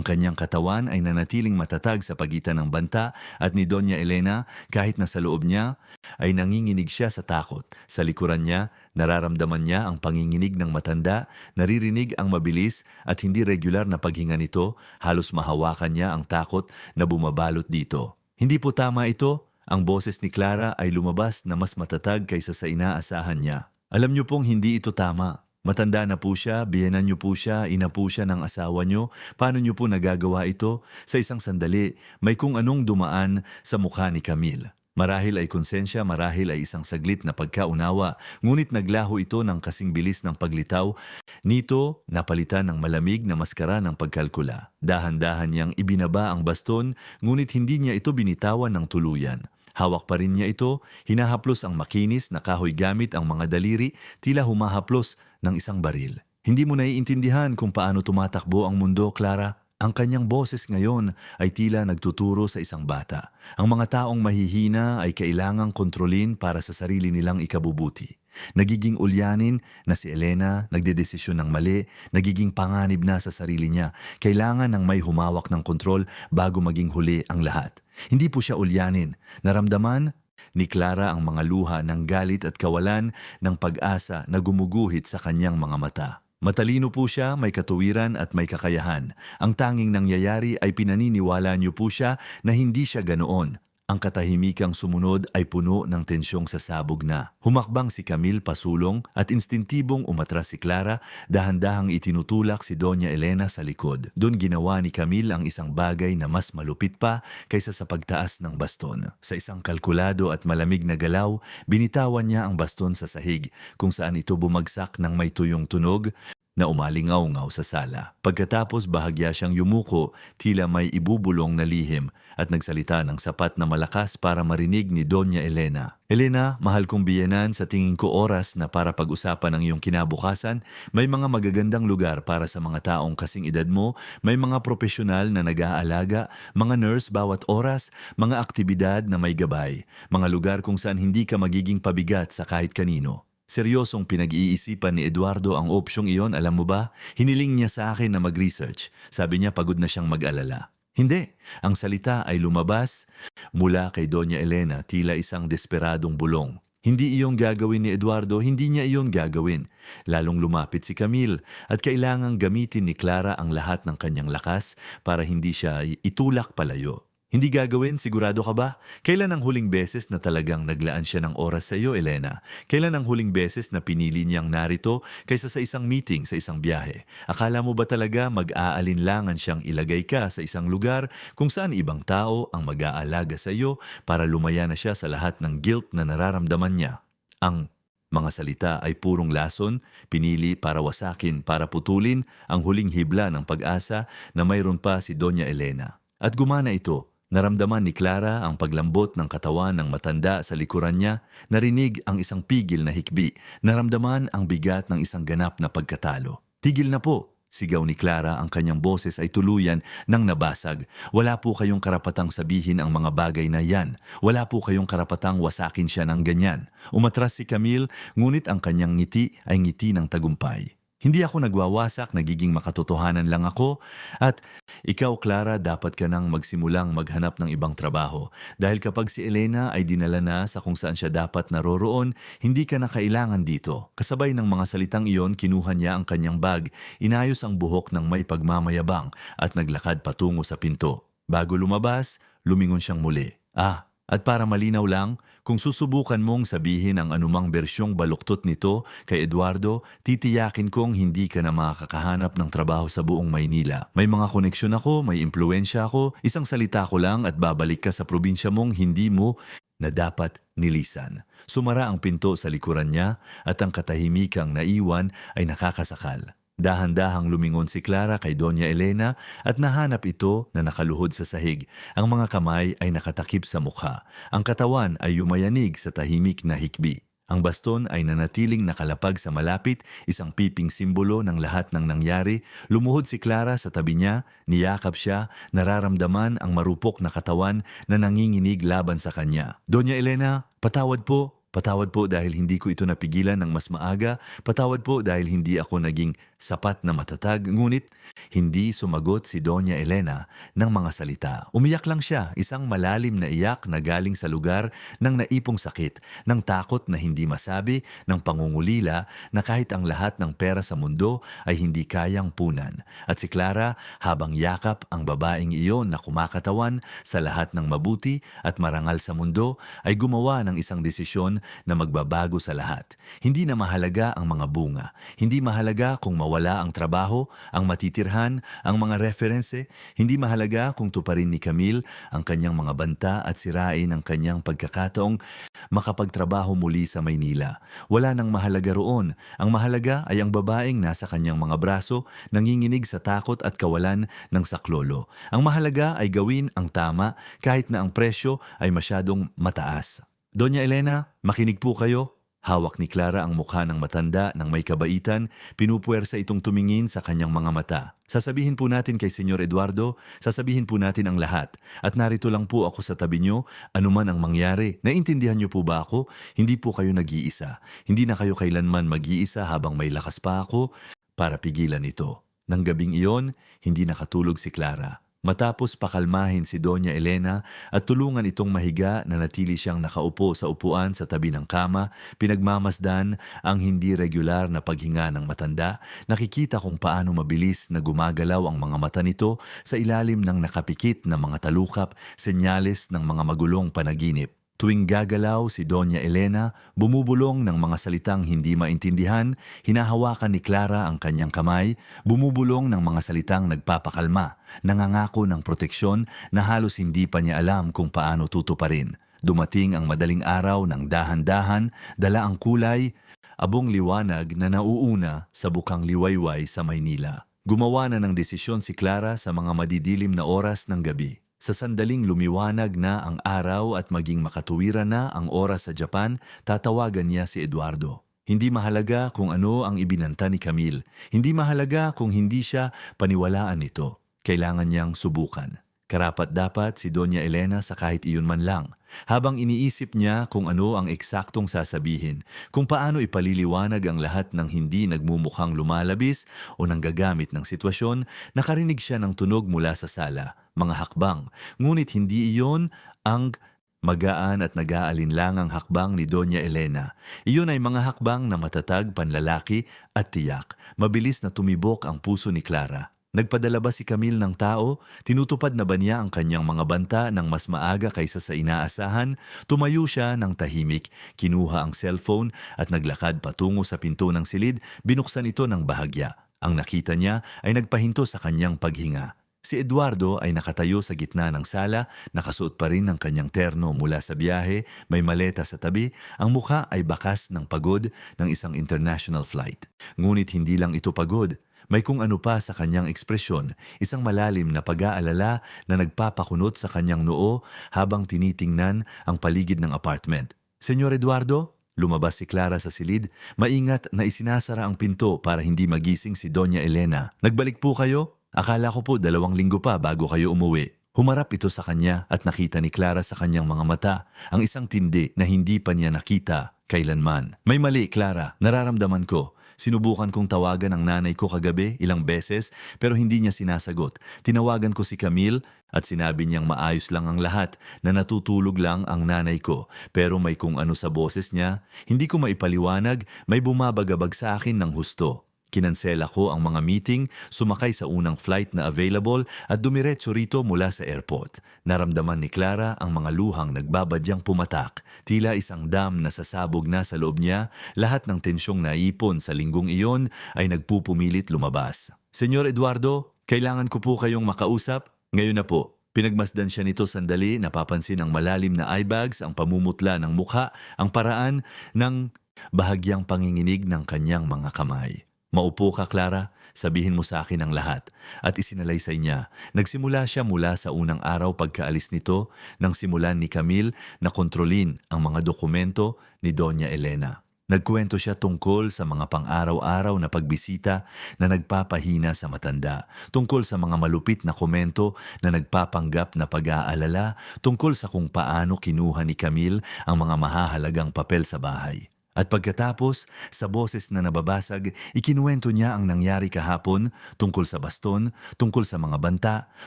kanyang katawan ay nanatiling matatag sa pagitan ng banta at ni Doña Elena, kahit na sa loob niya ay nanginginig siya sa takot. Sa likuran niya, nararamdaman niya ang panginginig ng matanda, naririnig ang mabilis at hindi regular na paghinga nito, halos mahawakan niya ang takot na bumabalot dito. Hindi po tama ito. Ang boses ni Clara ay lumabas na mas matatag kaysa sa inaasahan niya. Alam niyo pong hindi ito tama. Matanda na po siya, biyenan niyo po siya, ina po siya ng asawa niyo. Paano niyo po nagagawa ito? Sa isang sandali, may kung anong dumaan sa mukha ni Camille. Marahil ay konsensya, marahil ay isang saglit na pagkaunawa, ngunit naglaho ito ng kasing bilis ng paglitaw. Nito, napalitan ng malamig na maskara ng pagkalkula. Dahan-dahan niyang ibinaba ang baston, ngunit hindi niya ito binitawan ng tuluyan. Hawak pa rin niya ito, hinahaplos ang makinis na kahoy gamit ang mga daliri, tila humahaplos ng isang baril. Hindi mo naiintindihan kung paano tumatakbo ang mundo, Clara. Ang kanyang boses ngayon ay tila nagtuturo sa isang bata. Ang mga taong mahihina ay kailangang kontrolin para sa sarili nilang ikabubuti. Nagiging ulyanin na si Elena, nagdedesisyon ng mali, nagiging panganib na sa sarili niya. Kailangan ng may humawak ng kontrol bago maging huli ang lahat. Hindi po siya ulyanin. Naramdaman ni Clara ang mga luha ng galit at kawalan ng pag-asa na gumuguhit sa kanyang mga mata. Matalino po siya, may katuwiran at may kakayahan. Ang tanging nangyayari ay pinaniniwala niyo po siya na hindi siya ganoon. Ang katahimikang sumunod ay puno ng tensyong sasabog na. Humakbang si Camille pasulong at instintibong umatras si Clara, dahan-dahang itinutulak si Doña Elena sa likod. Doon ginawa ni Camille ang isang bagay na mas malupit pa kaysa sa pagtaas ng baston. Sa isang kalkulado at malamig na galaw, binitawan niya ang baston sa sahig, kung saan ito bumagsak ng may tuyong tunog na umalingaw-ngaw sa sala. Pagkatapos bahagya siyang yumuko, tila may ibubulong na lihim at nagsalita ng sapat na malakas para marinig ni Doña Elena. Elena, mahal kong biyenan, sa tingin ko oras na para pag-usapan ang iyong kinabukasan. May mga magagandang lugar para sa mga taong kasing edad mo, may mga profesional na nag-aalaga, mga nurse bawat oras, mga aktibidad na may gabay, mga lugar kung saan hindi ka magiging pabigat sa kahit kanino. Seryosong pinag-iisipan ni Eduardo ang opsyong iyon, alam mo ba? Hiniling niya sa akin na mag-research. Sabi niya pagod na siyang mag-alala. Hindi, ang salita ay lumabas mula kay Doña Elena, tila isang desperadong bulong. Hindi iyon gagawin ni Eduardo, hindi niya iyon gagawin. Lalong lumapit si Camille at kailangang gamitin ni Clara ang lahat ng kanyang lakas para hindi siya itulak palayo. Hindi gagawin, sigurado ka ba? Kailan ang huling beses na talagang naglaan siya ng oras sa iyo, Elena? Kailan ang huling beses na pinili niyang narito kaysa sa isang meeting, sa isang biyahe? Akala mo ba talaga mag-aalinlangan siyang ilagay ka sa isang lugar kung saan ibang tao ang mag-aalaga sa iyo para lumaya na siya sa lahat ng guilt na nararamdaman niya? Ang mga salita ay purong lason, pinili para wasakin, para putulin ang huling hibla ng pag-asa na mayroon pa si Doña Elena. At gumana ito. Naramdaman ni Clara ang paglambot ng katawan ng matanda sa likuran niya, narinig ang isang pigil na hikbi, naramdaman ang bigat ng isang ganap na pagkatalo. "Tigil na po!" Sigaw ni Clara, ang kanyang boses ay tuluyan ng nabasag. "Wala po kayong karapatang sabihin ang mga bagay na yan. Wala po kayong karapatang wasakin siya ng ganyan." Umatras si Camille, ngunit ang kanyang ngiti ay ngiti ng tagumpay. "Hindi ako nagwawasak, nagiging makatotohanan lang ako. At ikaw, Clara, dapat ka nang magsimulang maghanap ng ibang trabaho. Dahil kapag si Elena ay dinala na sa kung saan siya dapat naroroon, hindi ka na kailangan dito." Kasabay ng mga salitang iyon, kinuha niya ang kanyang bag, inayos ang buhok ng may pagmamayabang at naglakad patungo sa pinto. Bago lumabas, lumingon siyang muli. At para malinaw lang, kung susubukan mong sabihin ang anumang bersyong baluktot nito kay Eduardo, titiyakin kong hindi ka na makakahanap ng trabaho sa buong Maynila. May mga koneksyon ako, may impluensya ako, isang salita ko lang at babalik ka sa probinsya mong hindi mo na dapat nilisan. Sumara ang pinto sa likuran niya at ang katahimikang naiwan ay nakakasakal. Dahan-dahang lumingon si Clara kay Doña Elena at nahanap ito na nakaluhod sa sahig. Ang mga kamay ay nakatakip sa mukha. Ang katawan ay yumayanig sa tahimik na hikbi. Ang baston ay nanatiling nakalapag sa malapit, isang piping simbolo ng lahat ng nangyari. Lumuhod si Clara sa tabi niya, niyakap siya, nararamdaman ang marupok na katawan na nanginginig laban sa kanya. "Doña Elena, patawad po. Patawad po dahil hindi ko ito napigilan ng mas maaga. Patawad po dahil hindi ako naging sapat na matatag." Ngunit hindi sumagot si Doña Elena ng mga salita. Umiyak lang siya, isang malalim na iyak na galing sa lugar ng naipong sakit, ng takot na hindi masabi, ng pangungulila na kahit ang lahat ng pera sa mundo ay hindi kayang punan. At si Clara, habang yakap ang babaeng iyon na kumakatawan sa lahat ng mabuti at marangal sa mundo, ay gumawa ng isang desisyon na magbabago sa lahat. Hindi na mahalaga ang mga bunga. Hindi mahalaga kung mawala ang trabaho, ang matitirhan, ang mga referense. Hindi mahalaga kung tuparin ni Camille ang kanyang mga banta at sirain ang kanyang pagkakataong makapagtrabaho muli sa Maynila. Wala nang mahalaga roon. Ang mahalaga ay ang babaeng nasa kanyang mga braso, nanginginig sa takot at kawalan ng saklolo. Ang mahalaga ay gawin ang tama kahit na ang presyo ay masyadong mataas. "Doña Elena, makinig po kayo." Hawak ni Clara ang mukha ng matanda ng may kabaitan, pinupuwersa itong tumingin sa kanyang mga mata. "Sasabihin po natin kay Senyor Eduardo, sasabihin po natin ang lahat. At narito lang po ako sa tabi niyo, anuman ang mangyari. Naintindihan niyo po ba ako? Hindi po kayo nag-iisa. Hindi na kayo kailanman mag-iisa habang may lakas pa ako para pigilan ito." Nang gabing iyon, hindi nakatulog si Clara. Matapos pakalmahin si Doña Elena at tulungan itong mahiga, na natili siyang nakaupo sa upuan sa tabi ng kama, pinagmamasdan ang hindi regular na paghinga ng matanda. Nakikita kung paano mabilis na gumagalaw ang mga mata nito sa ilalim ng nakapikit na mga talukap, senyales ng mga magulong panaginip. Tuwing gagalaw si Doña Elena, bumubulong ng mga salitang hindi maintindihan, hinahawakan ni Clara ang kanyang kamay, bumubulong ng mga salitang nagpapakalma, nangangako ng proteksyon na halos hindi pa niya alam kung paano tutuparin. Dumating ang madaling araw ng dahan-dahan, dala ang kulay, abong liwanag na nauuna sa bukang liwayway sa Maynila. Gumawa na ng desisyon si Clara sa mga madidilim na oras ng gabi. Sa sandaling lumiwanag na ang araw at maging makatuwiran na ang oras sa Japan, tatawagan niya si Eduardo. Hindi mahalaga kung ano ang ibinanta ni Camille. Hindi mahalaga kung hindi siya paniwalaan nito. Kailangan niyang subukan. Karapat-dapat si Doña Elena sa kahit iyon man lang. Habang iniisip niya kung ano ang eksaktong sasabihin, kung paano ipaliliwanag ang lahat ng hindi nagmumukhang lumalabis o nanggagamit ng sitwasyon, nakarinig siya ng tunog mula sa sala, mga hakbang. Ngunit hindi iyon ang magaan at nag-aalinlangang hakbang ni Doña Elena. Iyon ay mga hakbang na matatag, panlalaki at tiyak. Mabilis na tumibok ang puso ni Clara. Nagpadala ba si Camille ng tao? Tinutupad na ba niya ang kanyang mga banta ng mas maaga kaysa sa inaasahan? Tumayo siya ng tahimik, kinuha ang cellphone at naglakad patungo sa pinto ng silid, binuksan ito ng bahagya. Ang nakita niya ay nagpahinto sa kanyang paghinga. Si Eduardo ay nakatayo sa gitna ng sala, nakasuot pa rin ng kanyang terno mula sa biyahe, may maleta sa tabi, ang mukha ay bakas ng pagod ng isang international flight. Ngunit hindi lang ito pagod. May kung ano pa sa kanyang ekspresyon, isang malalim na pag-aalala na nagpapakunot sa kanyang noo habang tinitingnan ang paligid ng apartment. Senyor Eduardo? Lumabas si Clara sa silid, maingat na isinasara ang pinto para hindi magising si Doña Elena. Nagbalik po kayo? Akala ko po 2 linggo pa bago kayo umuwi. Humarap ito sa kanya at nakita ni Clara sa kanyang mga mata ang isang tindi na hindi pa niya nakita kailanman. May mali, Clara. Nararamdaman ko. Sinubukan kong tawagan ang nanay ko kagabi ilang beses pero hindi niya sinasagot. Tinawagan ko si Camille at sinabi niyang maayos lang ang lahat, na natutulog lang ang nanay ko. Pero may kung ano sa boses niya, hindi ko maipaliwanag, may bumabagabag sa akin ng husto. Kinansela ko ang mga meeting, sumakay sa unang flight na available at dumiretso rito mula sa airport. Naramdaman ni Clara ang mga luhang nagbabadyang pumatak. Tila isang dam na sasabog na sa loob niya, lahat ng tensyong naipon sa linggong iyon ay nagpupumilit lumabas. Senyor Eduardo, kailangan ko po kayong makausap. Ngayon na po. Pinagmasdan siya nito sandali, napapansin ang malalim na eye bags, ang pamumutla ng mukha, ang paraan ng bahagyang panginginig ng kanyang mga kamay. Maupo ka, Clara. Sabihin mo sa akin ang lahat. At isinalaysay niya. Nagsimula siya mula sa unang araw pagkaalis nito nang simulan ni Camille na kontrolin ang mga dokumento ni Doña Elena. Nagkwento siya tungkol sa mga pang-araw-araw na pagbisita na nagpapahina sa matanda, tungkol sa mga malupit na komento na nagpapanggap na pag-aalala, tungkol sa kung paano kinuha ni Camille ang mga mahahalagang papel sa bahay. At pagkatapos, sa boses na nababasag, ikinuwento niya ang nangyari kahapon tungkol sa baston, tungkol sa mga banta,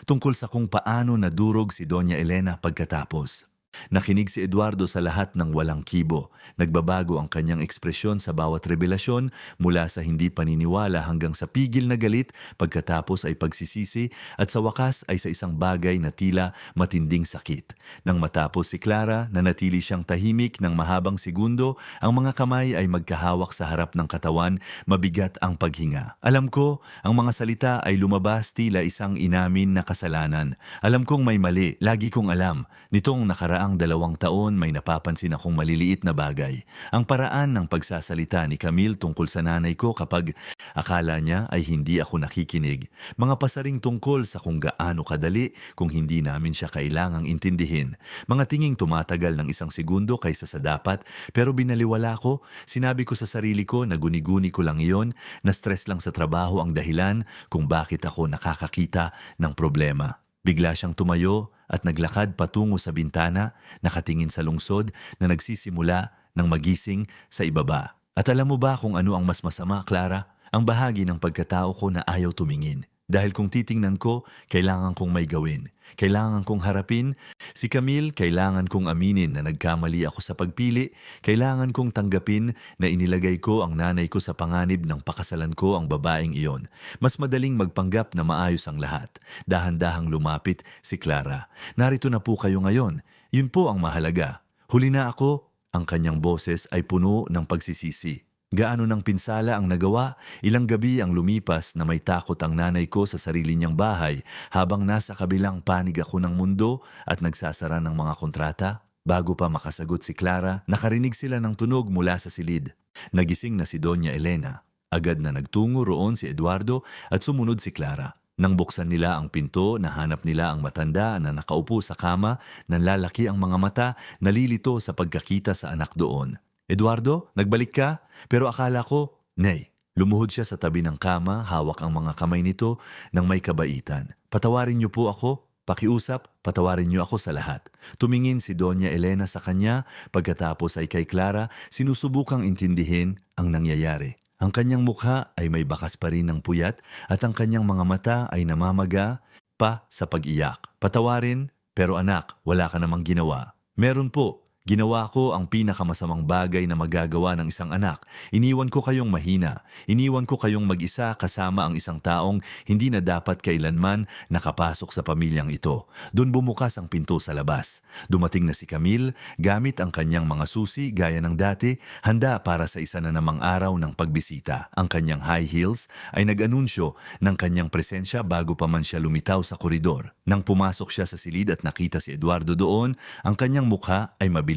tungkol sa kung paano nadurog si Doña Elena pagkatapos. Nakinig si Eduardo sa lahat ng walang kibo. Nagbabago ang kanyang ekspresyon sa bawat revelasyon mula sa hindi paniniwala hanggang sa pigil na galit, pagkatapos ay pagsisisi at sa wakas ay sa isang bagay na tila matinding sakit. Nang matapos si Clara, nanatili siyang tahimik ng mahabang segundo, ang mga kamay ay magkahawak sa harap ng katawan, mabigat ang paghinga. Alam ko, ang mga salita ay lumabas tila isang inamin na kasalanan. Alam kong may mali, lagi kong alam. Nitong nakaraang 2 taon may napapansin akong maliliit na bagay. Ang paraan ng pagsasalita ni Camille tungkol sa nanay ko kapag akala niya ay hindi ako nakikinig. Mga pasaring tungkol sa kung gaano kadali kung hindi namin siya kailangang intindihin. Mga tinging tumatagal ng 1 segundo kaysa sa dapat, pero binaliwala ko. Sinabi ko sa sarili ko na guni-guni ko lang iyon, na stress lang sa trabaho ang dahilan kung bakit ako nakakakita ng problema. Bigla siyang tumayo at naglakad patungo sa bintana, nakatingin sa lungsod na nagsisimula ng magising sa ibaba. At alam mo ba kung ano ang mas masama, Clara? Ang bahagi ng pagkatao ko na ayaw tumingin. Dahil kung titingnan ko, kailangan kong may gawin. Kailangan kong harapin. Si Camille, kailangan kong aminin na nagkamali ako sa pagpili. Kailangan kong tanggapin na inilagay ko ang nanay ko sa panganib ng pakasalan ko ang babaeng iyon. Mas madaling magpanggap na maayos ang lahat. Dahan-dahang lumapit si Clara. Narito na po kayo ngayon. Yun po ang mahalaga. Huli na ako. Ang kanyang boses ay puno ng pagsisisi. Gaano ng pinsala ang nagawa, ilang gabi ang lumipas na may takot ang nanay ko sa sarili niyang bahay habang nasa kabilang panig ako ng mundo at nagsasara ng mga kontrata. Bago pa makasagot si Clara, nakarinig sila ng tunog mula sa silid. Nagising na si Doña Elena. Agad na nagtungo roon si Eduardo at sumunod si Clara. Nang buksan nila ang pinto, nahanap nila ang matanda na nakaupo sa kama, nanlalaki ang mga mata, nalilito sa pagkakita sa anak doon. Eduardo, nagbalik ka? Pero akala ko, nay. Lumuhod siya sa tabi ng kama, hawak ang mga kamay nito ng may kabaitan. Patawarin niyo po ako. Pakiusap, patawarin niyo ako sa lahat. Tumingin si Doña Elena sa kanya, pagkatapos ay kay Clara, sinusubukang intindihin ang nangyayari. Ang kanyang mukha ay may bakas pa rin ng puyat at ang kanyang mga mata ay namamaga pa sa pag-iyak. Patawarin, pero anak, wala ka namang ginawa. Meron po. Ginawa ko ang pinakamasamang bagay na magagawa ng isang anak. Iniwan ko kayong mahina. Iniwan ko kayong mag-isa kasama ang isang taong hindi na dapat kailanman nakapasok sa pamilyang ito. Doon bumukas ang pinto sa labas. Dumating na si Camille, gamit ang kanyang mga susi gaya ng dati, handa para sa isa na namang araw ng pagbisita. Ang kanyang high heels ay nag-anunsyo ng kanyang presensya bago pa man siya lumitaw sa koridor. Nang pumasok siya sa silid at nakita si Eduardo doon, ang kanyang mukha ay mabilis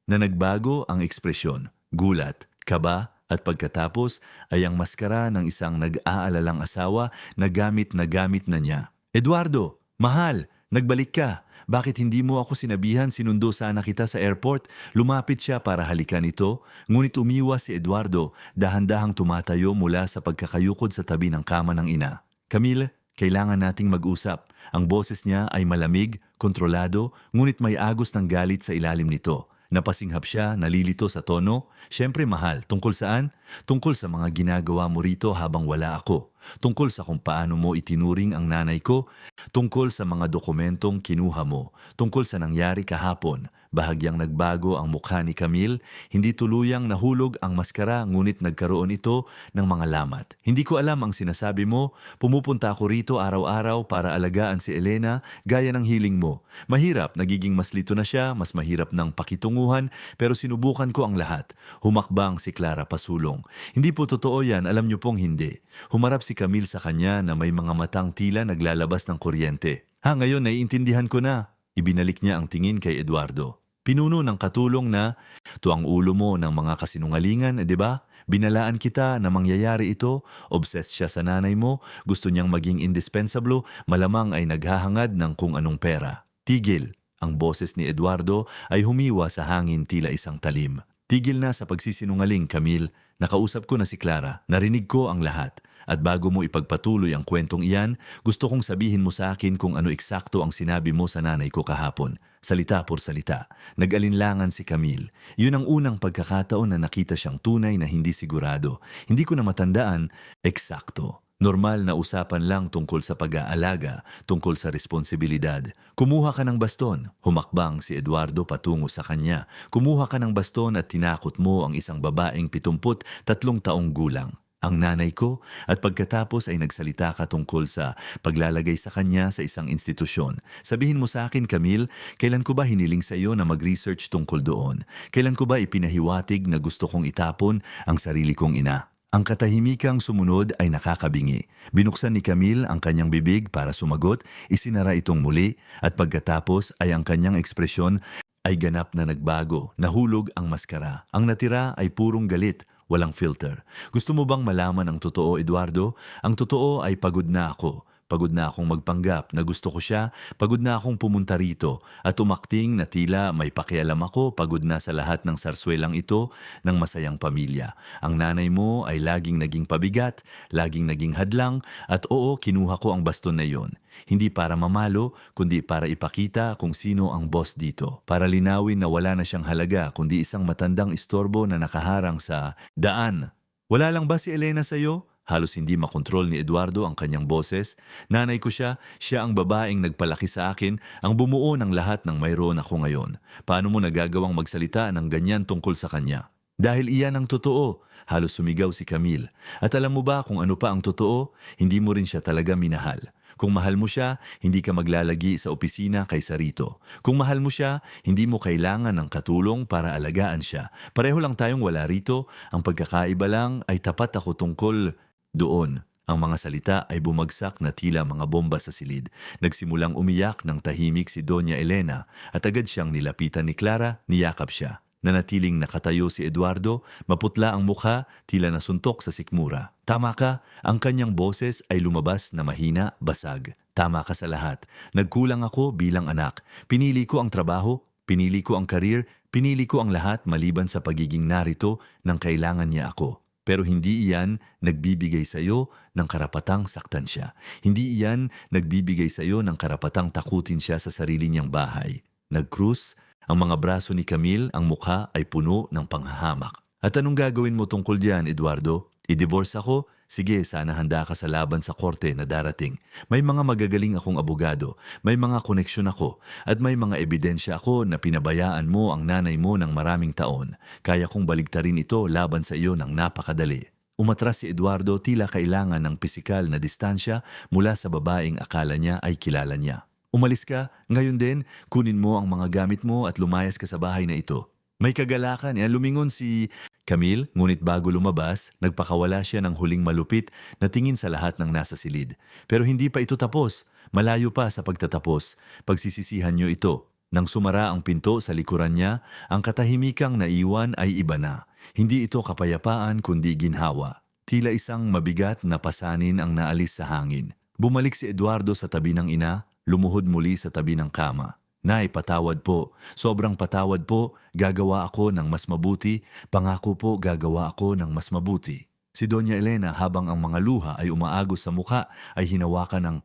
na nagbago ang ekspresyon, gulat, kaba At pagkatapos ay ang maskara ng isang nag-aalalang asawa na gamit na niya. Eduardo, mahal, nagbalik ka. Bakit hindi mo ako sinabihan sinundo sana kita sa airport? Lumapit siya para halikan ito, ngunit umiwas si Eduardo, dahan-dahang tumatayo mula sa pagkakayukod sa tabi ng kama ng ina. Camille, kailangan nating mag-usap. Ang boses niya ay malamig, kontrolado, ngunit may agos ng galit sa ilalim nito. Napasinghap siya, nalilito sa tono. Siyempre mahal, tungkol saan? Tungkol sa mga ginagawa mo rito habang wala ako. Tungkol sa kung paano mo itinuring ang nanay ko. Tungkol sa mga dokumentong kinuha mo. Tungkol sa nangyari kahapon. Bahagyang nagbago ang mukha ni Camille. Hindi tuluyang nahulog ang maskara ngunit nagkaroon ito ng mga lamat. Hindi ko alam ang sinasabi mo. Pumupunta ako rito araw-araw para alagaan si Elena gaya ng hiling mo. Mahirap, nagiging mas lito na siya, mas mahirap ng pakitunguhan, pero sinubukan ko ang lahat. Humakbang si Clara pasulong. Hindi po totoo yan, alam niyo pong hindi. Humarap si Camille sa kanya na may mga matang tila naglalabas ng kuryente. Ngayon naiintindihan ko na. Ibinalik niya ang tingin kay Eduardo. Pinuno ng katulong na, tuwang ulo mo ng mga kasinungalingan, di ba? Binalaan kita na mangyayari ito, obsessed siya sa nanay mo, gusto niyang maging indispensable, malamang ay naghahangad ng kung anong pera. Tigil, ang boses ni Eduardo ay humiwa sa hangin tila isang talim. Tigil na sa pagsisinungaling, Camille. Nakausap ko na si Clara, narinig ko ang lahat. At bago mo ipagpatuloy ang kwentong iyan, gusto kong sabihin mo sa akin kung ano eksakto ang sinabi mo sa nanay ko kahapon. Salita por salita. Nag-alinlangan si Camille. Yun ang unang pagkakataon na nakita siyang tunay na hindi sigurado. Hindi ko na matandaan, eksakto. Normal na usapan lang tungkol sa pag-aalaga, tungkol sa responsibilidad. Kumuha ka ng baston. Humakbang si Eduardo patungo sa kanya. Kumuha ka ng baston at tinakot mo ang isang babaeng 73 taong gulang. Ang nanay ko, at pagkatapos ay nagsalita ka tungkol sa paglalagay sa kanya sa isang institusyon. Sabihin mo sa akin, Camille, kailan ko ba hiniling sa iyo na mag-research tungkol doon? Kailan ko ba ipinahiwatig na gusto kong itapon ang sarili kong ina? Ang katahimikang sumunod ay nakakabingi. Binuksan ni Camille ang kanyang bibig para sumagot, isinara itong muli, at pagkatapos ay ang kanyang ekspresyon ay ganap na nagbago, nahulog ang maskara. Ang natira ay purong galit, walang filter. Gusto mo bang malaman ang totoo, Eduardo? Ang totoo ay pagod na ako. Pagod na akong magpanggap na gusto ko siya, pagod na akong pumunta rito at umakting na tila may pakialam ako, pagod na sa lahat ng sarswelang ito ng masayang pamilya. Ang nanay mo ay laging naging pabigat, laging naging hadlang at oo, kinuha ko ang baston na yon. Hindi para mamalo, kundi para ipakita kung sino ang boss dito. Para linawin na wala na siyang halaga, kundi isang matandang istorbo na nakaharang sa daan. Wala lang ba si Elena sa'yo? Halos hindi makontrol ni Eduardo ang kanyang boses. Nanay ko siya ang babaeng nagpalaki sa akin, ang bumuo ng lahat ng mayroon ako ngayon. Paano mo nagagawang magsalita ng ganyan tungkol sa kanya? Dahil iyan ang totoo, halos sumigaw si Camille. At alam mo ba kung ano pa ang totoo? Hindi mo rin siya talaga minahal. Kung mahal mo siya, hindi ka maglalagi sa opisina kaysa rito. Kung mahal mo siya, hindi mo kailangan ng katulong para alagaan siya. Pareho lang tayong wala rito, ang pagkakaiba lang ay tapat ako tungkol doon. Ang mga salita ay bumagsak na tila mga bomba sa silid. Nagsimulang umiyak ng tahimik si Doña Elena at agad siyang nilapitan ni Clara, niyakap siya. Nanatiling nakatayo si Eduardo, maputla ang mukha, tila nasuntok sa sikmura. Tama ka, ang kanyang boses ay lumabas na mahina, basag. Tama ka sa lahat. Nagkulang ako bilang anak. Pinili ko ang trabaho, pinili ko ang karir, pinili ko ang lahat maliban sa pagiging narito nang kailangan niya ako. Pero hindi iyan nagbibigay sa iyo ng karapatang saktan siya. Hindi iyan nagbibigay sa iyo ng karapatang takutin siya sa sarili niyang bahay. Nag-cruise, ang mga braso ni Camille, ang mukha ay puno ng panghahamak. At anong gagawin mo tungkol diyan, Eduardo? I-divorce ako? Sige, sana handa ka sa laban sa korte na darating. May mga magagaling akong abogado, may mga koneksyon ako, at may mga ebidensya ako na pinabayaan mo ang nanay mo ng maraming taon. Kaya kong baligtarin ito laban sa iyo ng napakadali. Umatras si Eduardo, tila kailangan ng pisikal na distansya mula sa babaeng akala niya ay kilala niya. Umalis ka, ngayon din, kunin mo ang mga gamit mo at lumayas ka sa bahay na ito. May kagalakan, lumingon si Camille, ngunit bago lumabas, nagpakawala siya ng huling malupit na tingin sa lahat ng nasa silid. Pero hindi pa ito tapos, malayo pa sa pagtatapos, pagsisisihan niyo ito. Nang sumara ang pinto sa likuran niya, ang katahimikang naiwan ay iba na. Hindi ito kapayapaan kundi ginhawa. Tila isang mabigat na pasanin ang naalis sa hangin. Bumalik si Eduardo sa tabi ng ina, lumuhod muli sa tabi ng kama. Nay, patawad po. Sobrang patawad po. Gagawa ako ng mas mabuti. Pangako po, gagawa ako ng mas mabuti. Si Doña Elena habang ang mga luha ay umaagos sa muka ay hinawakan ang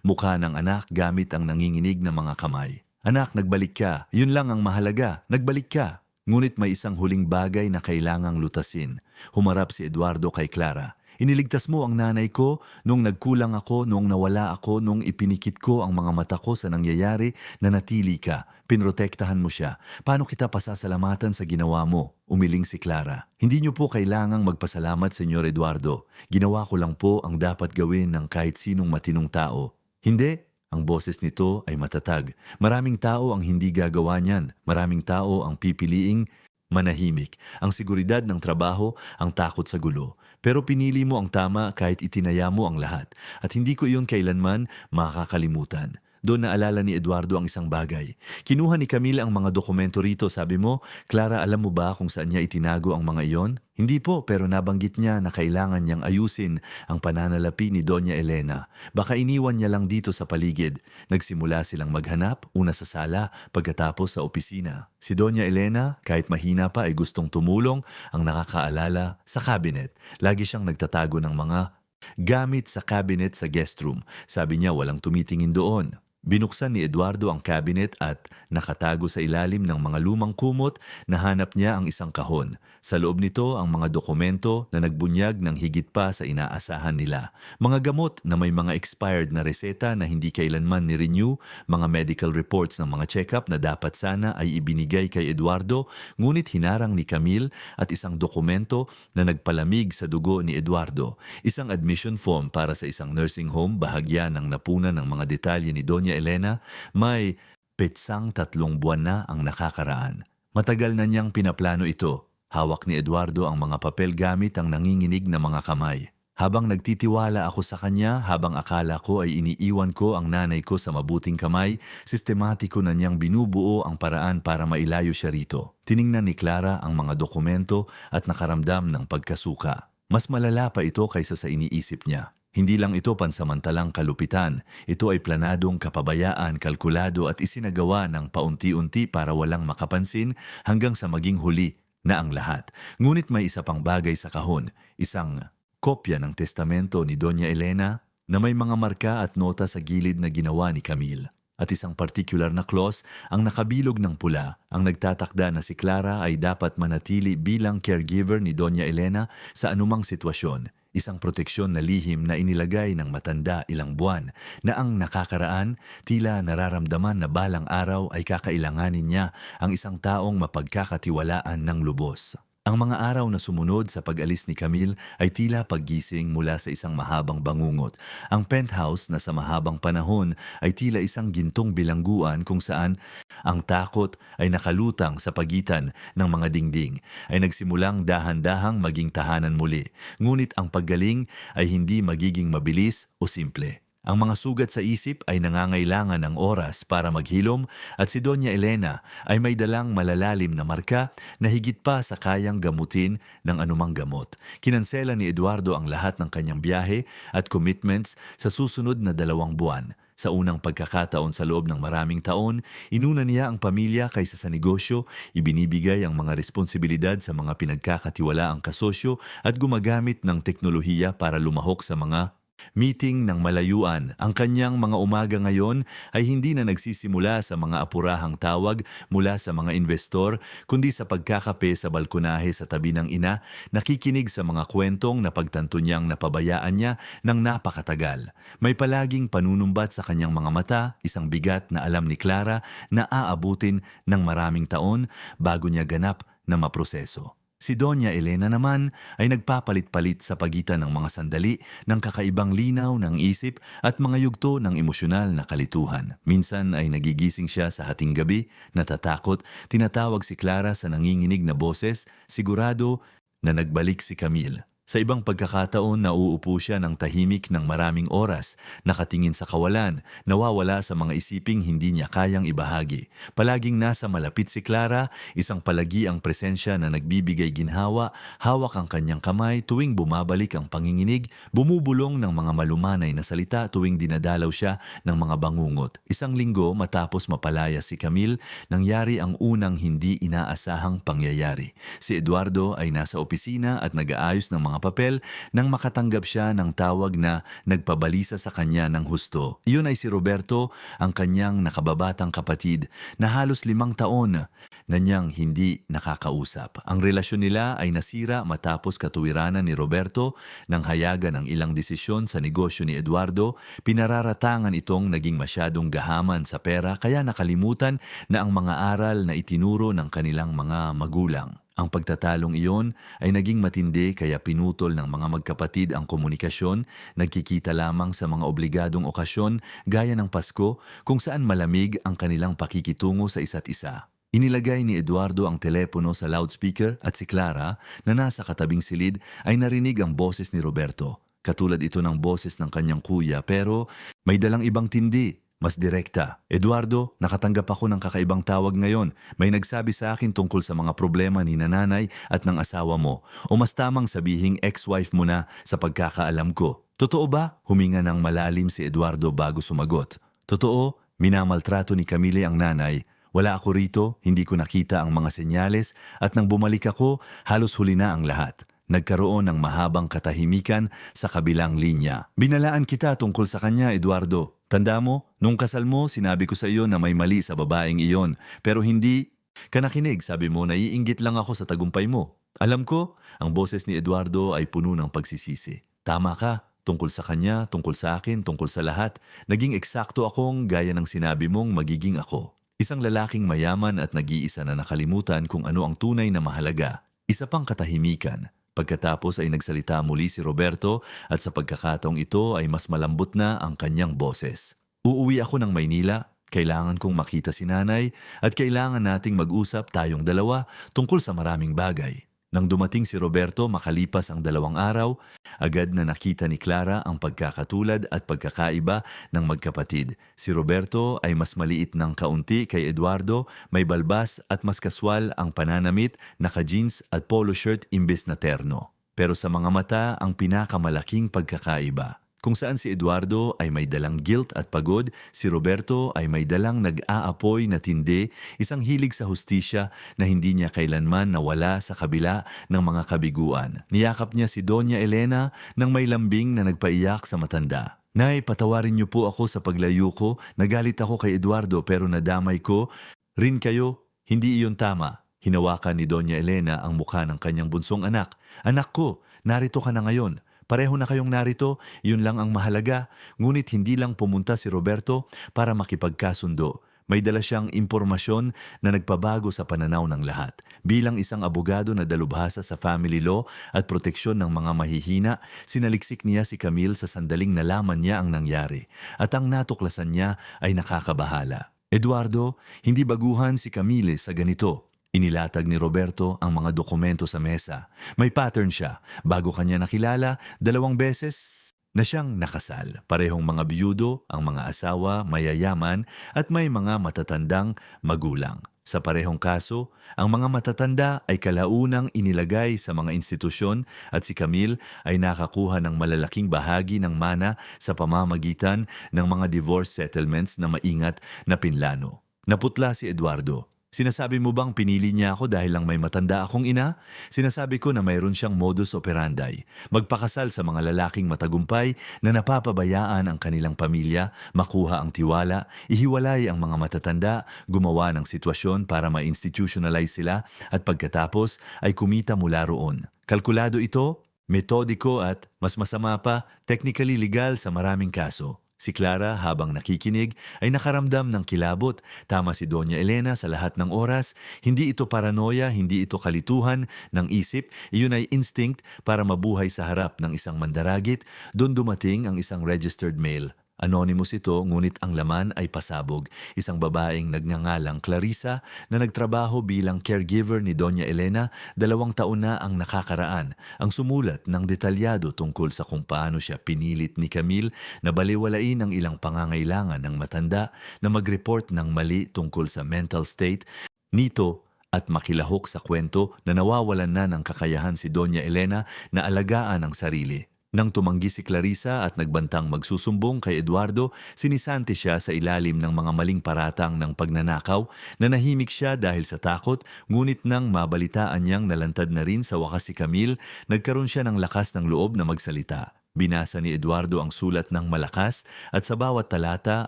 mukha ng anak gamit ang nanginginig na mga kamay. Anak, nagbalik ka. Yun lang ang mahalaga. Nagbalik ka. Ngunit may isang huling bagay na kailangang lutasin. Humarap si Eduardo kay Clara. Iniligtas mo ang nanay ko nung nagkulang ako, nung nawala ako, nung ipinikit ko ang mga mata ko sa nangyayari na natili ka. Pinrotektahan mo siya. Paano kita pasasalamatan sa ginawa mo? Umiling si Clara. Hindi niyo po kailangang magpasalamat, Senyor Eduardo. Ginawa ko lang po ang dapat gawin ng kahit sinong matinong tao. Hindi. Ang boses nito ay matatag. Maraming tao ang hindi gagawa niyan. Maraming tao ang pipiliing manahimik. Ang seguridad ng trabaho, ang takot sa gulo. Pero pinili mo ang tama kahit itinaya mo ang lahat. At hindi ko iyon kailanman makakalimutan. Doon naalala ni Eduardo ang isang bagay. Kinuha ni Camille ang mga dokumento rito, sabi mo, Clara, alam mo ba kung saan niya itinago ang mga iyon? Hindi po, pero nabanggit niya na kailangan niyang ayusin ang pananalapi ni Doña Elena. Baka iniwan niya lang dito sa paligid. Nagsimula silang maghanap, una sa sala, pagkatapos sa opisina. Si Doña Elena, kahit mahina pa ay gustong tumulong, ang nakakaalala sa cabinet. Lagi siyang nagtatago ng mga gamit sa cabinet sa guest room. Sabi niya walang tumitingin doon. Binuksan ni Eduardo ang cabinet at nakatago sa ilalim ng mga lumang kumot, nahanap niya ang isang kahon. Sa loob nito ang mga dokumento na nagbunyag ng higit pa sa inaasahan nila. Mga gamot na may mga expired na reseta na hindi kailanman ni-renew, mga medical reports ng mga check-up na dapat sana ay ibinigay kay Eduardo, ngunit hinarang ni Camille at isang dokumento na nagpalamig sa dugo ni Eduardo. Isang admission form para sa isang nursing home, bahagya ng napunan ng mga detalye ni Doña Elena, may petsang 3 buwan na ang nakakaraan. Matagal na niyang pinaplano ito. Hawak ni Eduardo ang mga papel gamit ang nanginginig na mga kamay. Habang nagtitiwala ako sa kanya, habang akala ko ay iniiwan ko ang nanay ko sa mabuting kamay, sistematiko na niyang binubuo ang paraan para mailayo siya rito. Tiningnan ni Clara ang mga dokumento at nakaramdam ng pagkasuka. Mas malala pa ito kaysa sa iniisip niya. Hindi lang ito pansamantalang kalupitan, ito ay planadong kapabayaan, kalkulado at isinagawa ng paunti-unti para walang makapansin hanggang sa maging huli na ang lahat. Ngunit may isa pang bagay sa kahon, isang kopya ng testamento ni Doña Elena na may mga marka at nota sa gilid na ginawa ni Camille. At isang particular na clause ang nakabilog ng pula, ang nagtatakda na si Clara ay dapat manatili bilang caregiver ni Doña Elena sa anumang sitwasyon. Isang proteksyon na lihim na inilagay ng matanda ilang buwan na ang nakakaraan tila nararamdaman na balang araw ay kakailanganin niya ang isang taong mapagkakatiwalaan ng lubos. Ang mga araw na sumunod sa pag-alis ni Camille ay tila paggising mula sa isang mahabang bangungot. Ang penthouse na sa mahabang panahon ay tila isang gintong bilangguan kung saan ang takot ay nakalutang sa pagitan ng mga dingding, ay nagsimulang dahan-dahang maging tahanan muli. Ngunit ang paggaling ay hindi magiging mabilis o simple. Ang mga sugat sa isip ay nangangailangan ng oras para maghilom at si Doña Elena ay may dalang malalalim na marka na higit pa sa kayang gamutin ng anumang gamot. Kinansela ni Eduardo ang lahat ng kanyang biyahe at commitments sa susunod na 2 buwan. Sa unang pagkakataon sa loob ng maraming taon, inuna niya ang pamilya kaysa sa negosyo, ibinibigay ang mga responsibilidad sa mga pinagkakatiwalaang kasosyo at gumagamit ng teknolohiya para lumahok sa mga meeting ng malayuan. Ang kanyang mga umaga ngayon ay hindi na nagsisimula sa mga apurahang tawag mula sa mga investor, kundi sa pagkakape sa balkonahe sa tabi ng ina, nakikinig sa mga kwentong na pagtanto niyang napabayaan niya ng napakatagal. May palaging panunumbat sa kanyang mga mata, isang bigat na alam ni Clara na aabutin ng maraming taon bago niya ganap na maproseso. Si Doña Elena naman ay nagpapalit-palit sa pagitan ng mga sandali ng kakaibang linaw ng isip at mga yugto ng emosyonal na kalituhan. Minsan ay nagigising siya sa hating gabi, natatakot, tinatawag si Clara sa nanginginig na boses, sigurado na nagbalik si Camille. Sa ibang pagkakataon, nauupo siya ng tahimik ng maraming oras, nakatingin sa kawalan, nawawala sa mga isiping hindi niya kayang ibahagi. Palaging nasa malapit si Clara, isang palagi ang presensya na nagbibigay ginhawa, hawak ang kanyang kamay tuwing bumabalik ang panginginig, bumubulong ng mga malumanay na salita tuwing dinadalaw siya ng mga bangungot. Isang linggo matapos mapalaya si Camille, nangyari ang unang hindi inaasahang pangyayari. Si Eduardo ay nasa opisina at nag-aayos ng mga papel nang makatanggap siya ng tawag na nagpabalisa sa kanya ng husto. Iyon ay si Roberto, ang kanyang nakababatang kapatid na halos 5 taon na niyang hindi nakakausap. Ang relasyon nila ay nasira matapos katuwiranan ni Roberto ng hayagan ng ilang desisyon sa negosyo ni Eduardo. Pinararatangan itong naging masyadong gahaman sa pera kaya nakalimutan na ang mga aral na itinuro ng kanilang mga magulang. Ang pagtatalong iyon ay naging matindi kaya pinutol ng mga magkapatid ang komunikasyon, nagkikita lamang sa mga obligadong okasyon gaya ng Pasko kung saan malamig ang kanilang pakikitungo sa isa't isa. Inilagay ni Eduardo ang telepono sa loudspeaker at si Clara na nasa katabing silid ay narinig ang boses ni Roberto. Katulad ito ng boses ng kanyang kuya pero may dalang ibang tindi. Mas direkta. Eduardo, nakatanggap ako ng kakaibang tawag ngayon. May nagsabi sa akin tungkol sa mga problema ni nanay at ng asawa mo. O mas tamang sabihing ex-wife mo na sa pagkakaalam ko. Totoo ba? Huminga ng malalim si Eduardo bago sumagot. Totoo, minamaltrato ni Camille ang nanay. Wala ako rito, hindi ko nakita ang mga senyales at nang bumalik ako, halos huli na ang lahat. Nagkaroon ng mahabang katahimikan sa kabilang linya. Binalaan kita tungkol sa kanya, Eduardo. Tanda mo, nung kasal mo, sinabi ko sa iyo na may mali sa babaeng iyon. Pero hindi ka nakinig, sabi mo, naiinggit lang ako sa tagumpay mo. Alam ko, ang boses ni Eduardo ay puno ng pagsisisi. Tama ka, tungkol sa kanya, tungkol sa akin, tungkol sa lahat. Naging eksakto akong gaya ng sinabi mong magiging ako. Isang lalaking mayaman at nag-iisa na nakalimutan kung ano ang tunay na mahalaga. Isa pang katahimikan. Pagkatapos ay nagsalita muli si Roberto at sa pagkakataong ito ay mas malambot na ang kanyang boses. Uuwi ako ng Maynila, kailangan kong makita si nanay at kailangan nating mag-usap tayong dalawa tungkol sa maraming bagay. Nang dumating si Roberto makalipas ang 2 araw, agad na nakita ni Clara ang pagkakatulad at pagkakaiba ng magkapatid. Si Roberto ay mas maliit ng kaunti kay Eduardo, may balbas at mas kaswal ang pananamit, naka-jeans at polo shirt imbes na terno. Pero sa mga mata ang pinakamalaking pagkakaiba. Kung saan si Eduardo ay may dalang guilt at pagod, si Roberto ay may dalang nag-aapoy na tindi, isang hilig sa hustisya na hindi niya kailanman nawala sa kabila ng mga kabiguan. Niyakap niya si Doña Elena nang may lambing na nagpaiyak sa matanda. Nay, patawarin niyo po ako sa paglayo ko, nagalit ako kay Eduardo pero nadamay ko rin kayo, hindi iyon tama. Hinawakan ni Doña Elena ang mukha ng kanyang bunsong anak. Anak ko, narito ka na ngayon. Pareho na kayong narito, yun lang ang mahalaga. Ngunit hindi lang pumunta si Roberto para makipagkasundo. May dala siyang impormasyon na nagpabago sa pananaw ng lahat. Bilang isang abogado na dalubhasa sa family law at proteksyon ng mga mahihina, sinaliksik niya si Camille sa sandaling nalaman niya ang nangyari. At ang natuklasan niya ay nakakabahala. Eduardo, hindi baguhan si Camille sa ganito. Inilatag ni Roberto ang mga dokumento sa mesa. May pattern siya. Bago kanya nakilala, 2 beses na siyang nakasal. Parehong mga biyudo, ang mga asawa, mayayaman at may mga matatandang magulang. Sa parehong kaso, ang mga matatanda ay kalaunang inilagay sa mga institusyon at si Camille ay nakakuha ng malalaking bahagi ng mana sa pamamagitan ng mga divorce settlements na maingat na pinlano. Naputla si Eduardo. Sinasabi mo bang pinili niya ako dahil lang may matanda akong ina? Sinasabi ko na mayroon siyang modus operandi. Magpakasal sa mga lalaking matagumpay na napapabayaan ang kanilang pamilya, makuha ang tiwala, ihiwalay ang mga matatanda, gumawa ng sitwasyon para ma-institutionalize sila at pagkatapos ay kumita mula roon. Kalkulado ito, metodiko at, mas masama pa, technically legal sa maraming kaso. Si Clara habang nakikinig ay nakaramdam ng kilabot. Tama si Doña Elena sa lahat ng oras. Hindi ito paranoia, hindi ito kalituhan ng isip. Iyon ay instinct para mabuhay sa harap ng isang mandaragit. Doon dumating ang isang registered mail. Anonymous ito ngunit ang laman ay pasabog. Isang babaeng nagngangalang Clarissa na nagtrabaho bilang caregiver ni Doña Elena 2 taon na ang nakakaraan. Ang sumulat ng detalyado tungkol sa kung paano siya pinilit ni Camille na baliwalain ang ilang pangangailangan ng matanda na mag-report ng mali tungkol sa mental state nito at makilahok sa kwento na nawawalan na ng kakayahan si Doña Elena na alagaan ang sarili. Nang tumanggi si Clarissa at nagbantang magsusumbong kay Eduardo, sinisanti siya sa ilalim ng mga maling paratang ng pagnanakaw. Nanahimik siya dahil sa takot, ngunit nang mabalitaan niyang nalantad na rin sa wakas si Camille, nagkaroon siya ng lakas ng loob na magsalita. Binasa ni Eduardo ang sulat ng malakas at sa bawat talata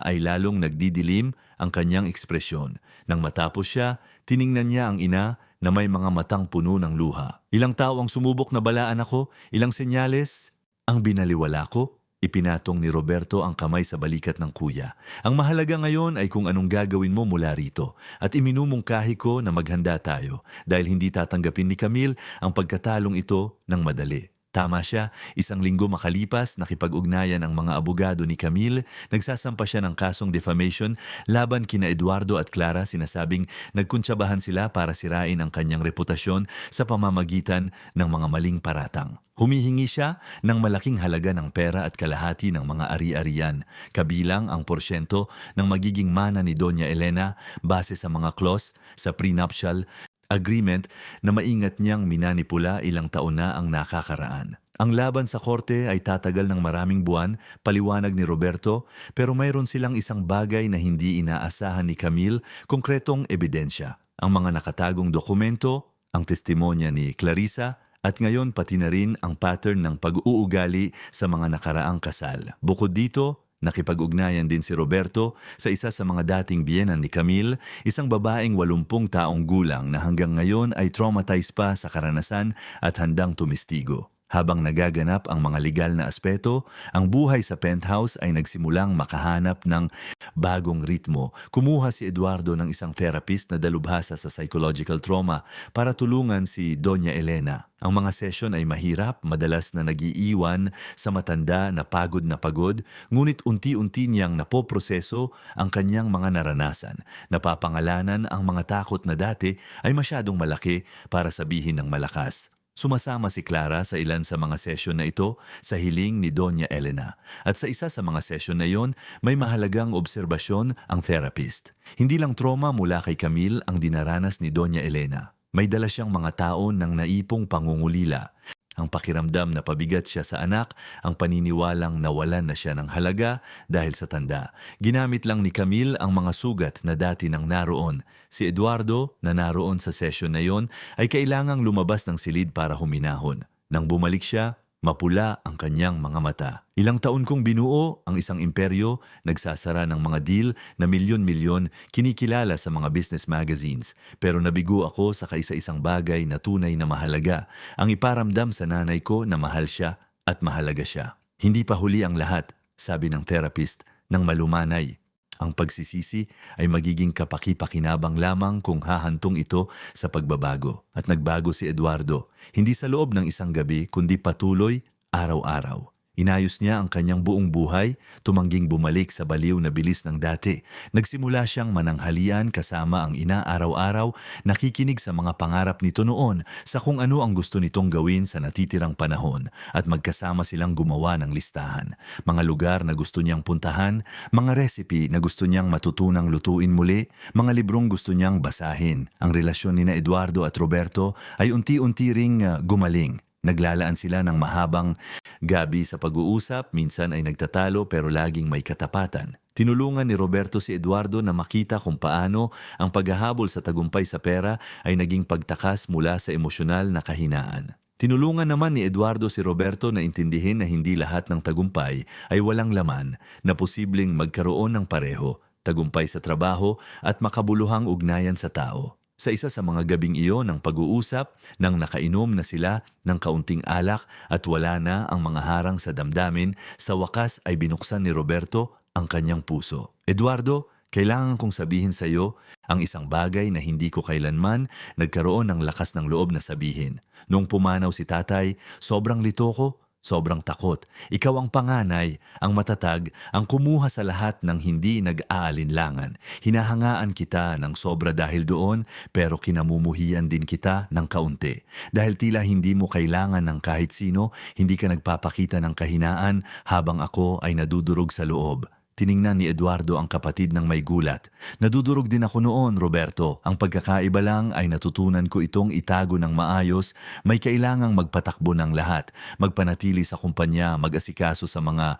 ay lalong nagdidilim ang kanyang ekspresyon. Nang matapos siya, tiningnan niya ang ina na may mga matang puno ng luha. Ilang tao ang sumubok na balaan ako, ilang senyales ang binaliwala ko. Ipinatong ni Roberto ang kamay sa balikat ng kuya. Ang mahalaga ngayon ay kung anong gagawin mo mula rito. At iminumungkahi ko na maghanda tayo dahil hindi tatanggapin ni Camille ang pagkatalong ito ng madali. Tama siya, 1 linggo makalipas, nakipag-ugnayan ang mga abogado ni Camille, nagsasampa siya ng kasong defamation laban kina Eduardo at Clara, sinasabing nagkuntsabahan sila para sirain ang kanyang reputasyon sa pamamagitan ng mga maling paratang. Humihingi siya ng malaking halaga ng pera at kalahati ng mga ari-arian, kabilang ang porsyento ng magiging mana ni Doña Elena base sa mga clause sa prenuptial agreement na maingat niyang minanipula ilang taon na ang nakakaraan. Ang laban sa korte ay tatagal ng maraming buwan, paliwanag ni Roberto, pero mayroon silang isang bagay na hindi inaasahan ni Camille, konkretong ebidensya. Ang mga nakatagong dokumento, ang testimonya ni Clarissa, at ngayon pati na rin ang pattern ng pag-uugali sa mga nakaraang kasal. Bukod dito, nakipag-ugnayan din si Roberto sa isa sa mga dating biyenan ni Camille, isang babaeng 80 taong gulang na hanggang ngayon ay traumatized pa sa karanasan at handang tumistigo. Habang nagaganap ang mga legal na aspeto, ang buhay sa penthouse ay nagsimulang makahanap ng bagong ritmo. Kumuha si Eduardo ng isang therapist na dalubhasa sa psychological trauma para tulungan si Doña Elena. Ang mga session ay mahirap, madalas na nagiiwan sa matanda na pagod, ngunit unti-unti niyang napoproseso ang kanyang mga naranasan. Napapangalanan ang mga takot na dati ay masyadong malaki para sabihin ng malakas. Sumasama si Clara sa ilan sa mga sesyon na ito sa hiling ni Doña Elena. At sa isa sa mga sesyon na iyon, may mahalagang obserbasyon ang therapist. Hindi lang trauma mula kay Camille ang dinaranas ni Doña Elena. May dala siyang mga taon ng naipong pangungulila. Ang pakiramdam na pabigat siya sa anak, ang paniniwalang nawalan na siya ng halaga dahil sa tanda. Ginamit lang ni Camille ang mga sugat na dati nang naroon. Si Eduardo, na naroon sa sesyon na yon, ay kailangang lumabas ng silid para huminahon. Nang bumalik siya, mapula ang kanyang mga mata. Ilang taon kong binuo ang isang imperyo, nagsasara ng mga deal na milyon-milyon, kinikilala sa mga business magazines. Pero nabigo ako sa kaisa-isang bagay na tunay na mahalaga, ang iparamdam sa nanay ko na mahal siya at mahalaga siya. Hindi pa huli ang lahat, sabi ng therapist, ng malumanay. Ang pagsisisi ay magiging kapaki-pakinabang lamang kung hahantong ito sa pagbabago. At nagbago si Eduardo, hindi sa loob ng isang gabi kundi patuloy, araw-araw. Inayos niya ang kanyang buong buhay, tumangging bumalik sa baliw na bilis ng dati. Nagsimula siyang mananghalian kasama ang ina araw-araw, nakikinig sa mga pangarap nito noon sa kung ano ang gusto nitong gawin sa natitirang panahon at magkasama silang gumawa ng listahan. Mga lugar na gusto niyang puntahan, mga recipe na gusto niyang matutunang lutuin muli, mga librong gusto niyang basahin. Ang relasyon ni na Eduardo at Roberto ay unti-unti ring gumaling. Naglalaan sila ng mahabang gabi sa pag-uusap, minsan ay nagtatalo pero laging may katapatan. Tinulungan ni Roberto si Eduardo na makita kung paano ang paghahabol sa tagumpay sa pera ay naging pagtakas mula sa emosyonal na kahinaan. Tinulungan naman ni Eduardo si Roberto na intindihin na hindi lahat ng tagumpay ay walang laman, na posibleng magkaroon ng pareho, tagumpay sa trabaho at makabuluhang ugnayan sa tao. Sa isa sa mga gabing iyon ng pag-uusap, nang nakainom na sila ng kaunting alak at wala na ang mga harang sa damdamin, sa wakas ay binuksan ni Roberto ang kanyang puso. Eduardo, kailangan kong sabihin sa iyo ang isang bagay na hindi ko kailanman nagkaroon ng lakas ng loob na sabihin. Nung pumanaw si tatay, sobrang lito ko, sobrang takot. Ikaw ang panganay, ang matatag, ang kumuha sa lahat ng hindi nag-aalinlangan. Hinahangaan kita ng sobra dahil doon, pero kinamumuhian din kita ng kaunti. Dahil tila hindi mo kailangan ng kahit sino, hindi ka nagpapakita ng kahinaan habang ako ay nadudurog sa loob. Tiningnan ni Eduardo ang kapatid ng may gulat. Nadudurog din ako noon, Roberto. Ang pagkakaiba lang ay natutunan ko itong itago ng maayos. May kailangang magpatakbo ng lahat. Magpanatili sa kumpanya, mag-asikaso sa mga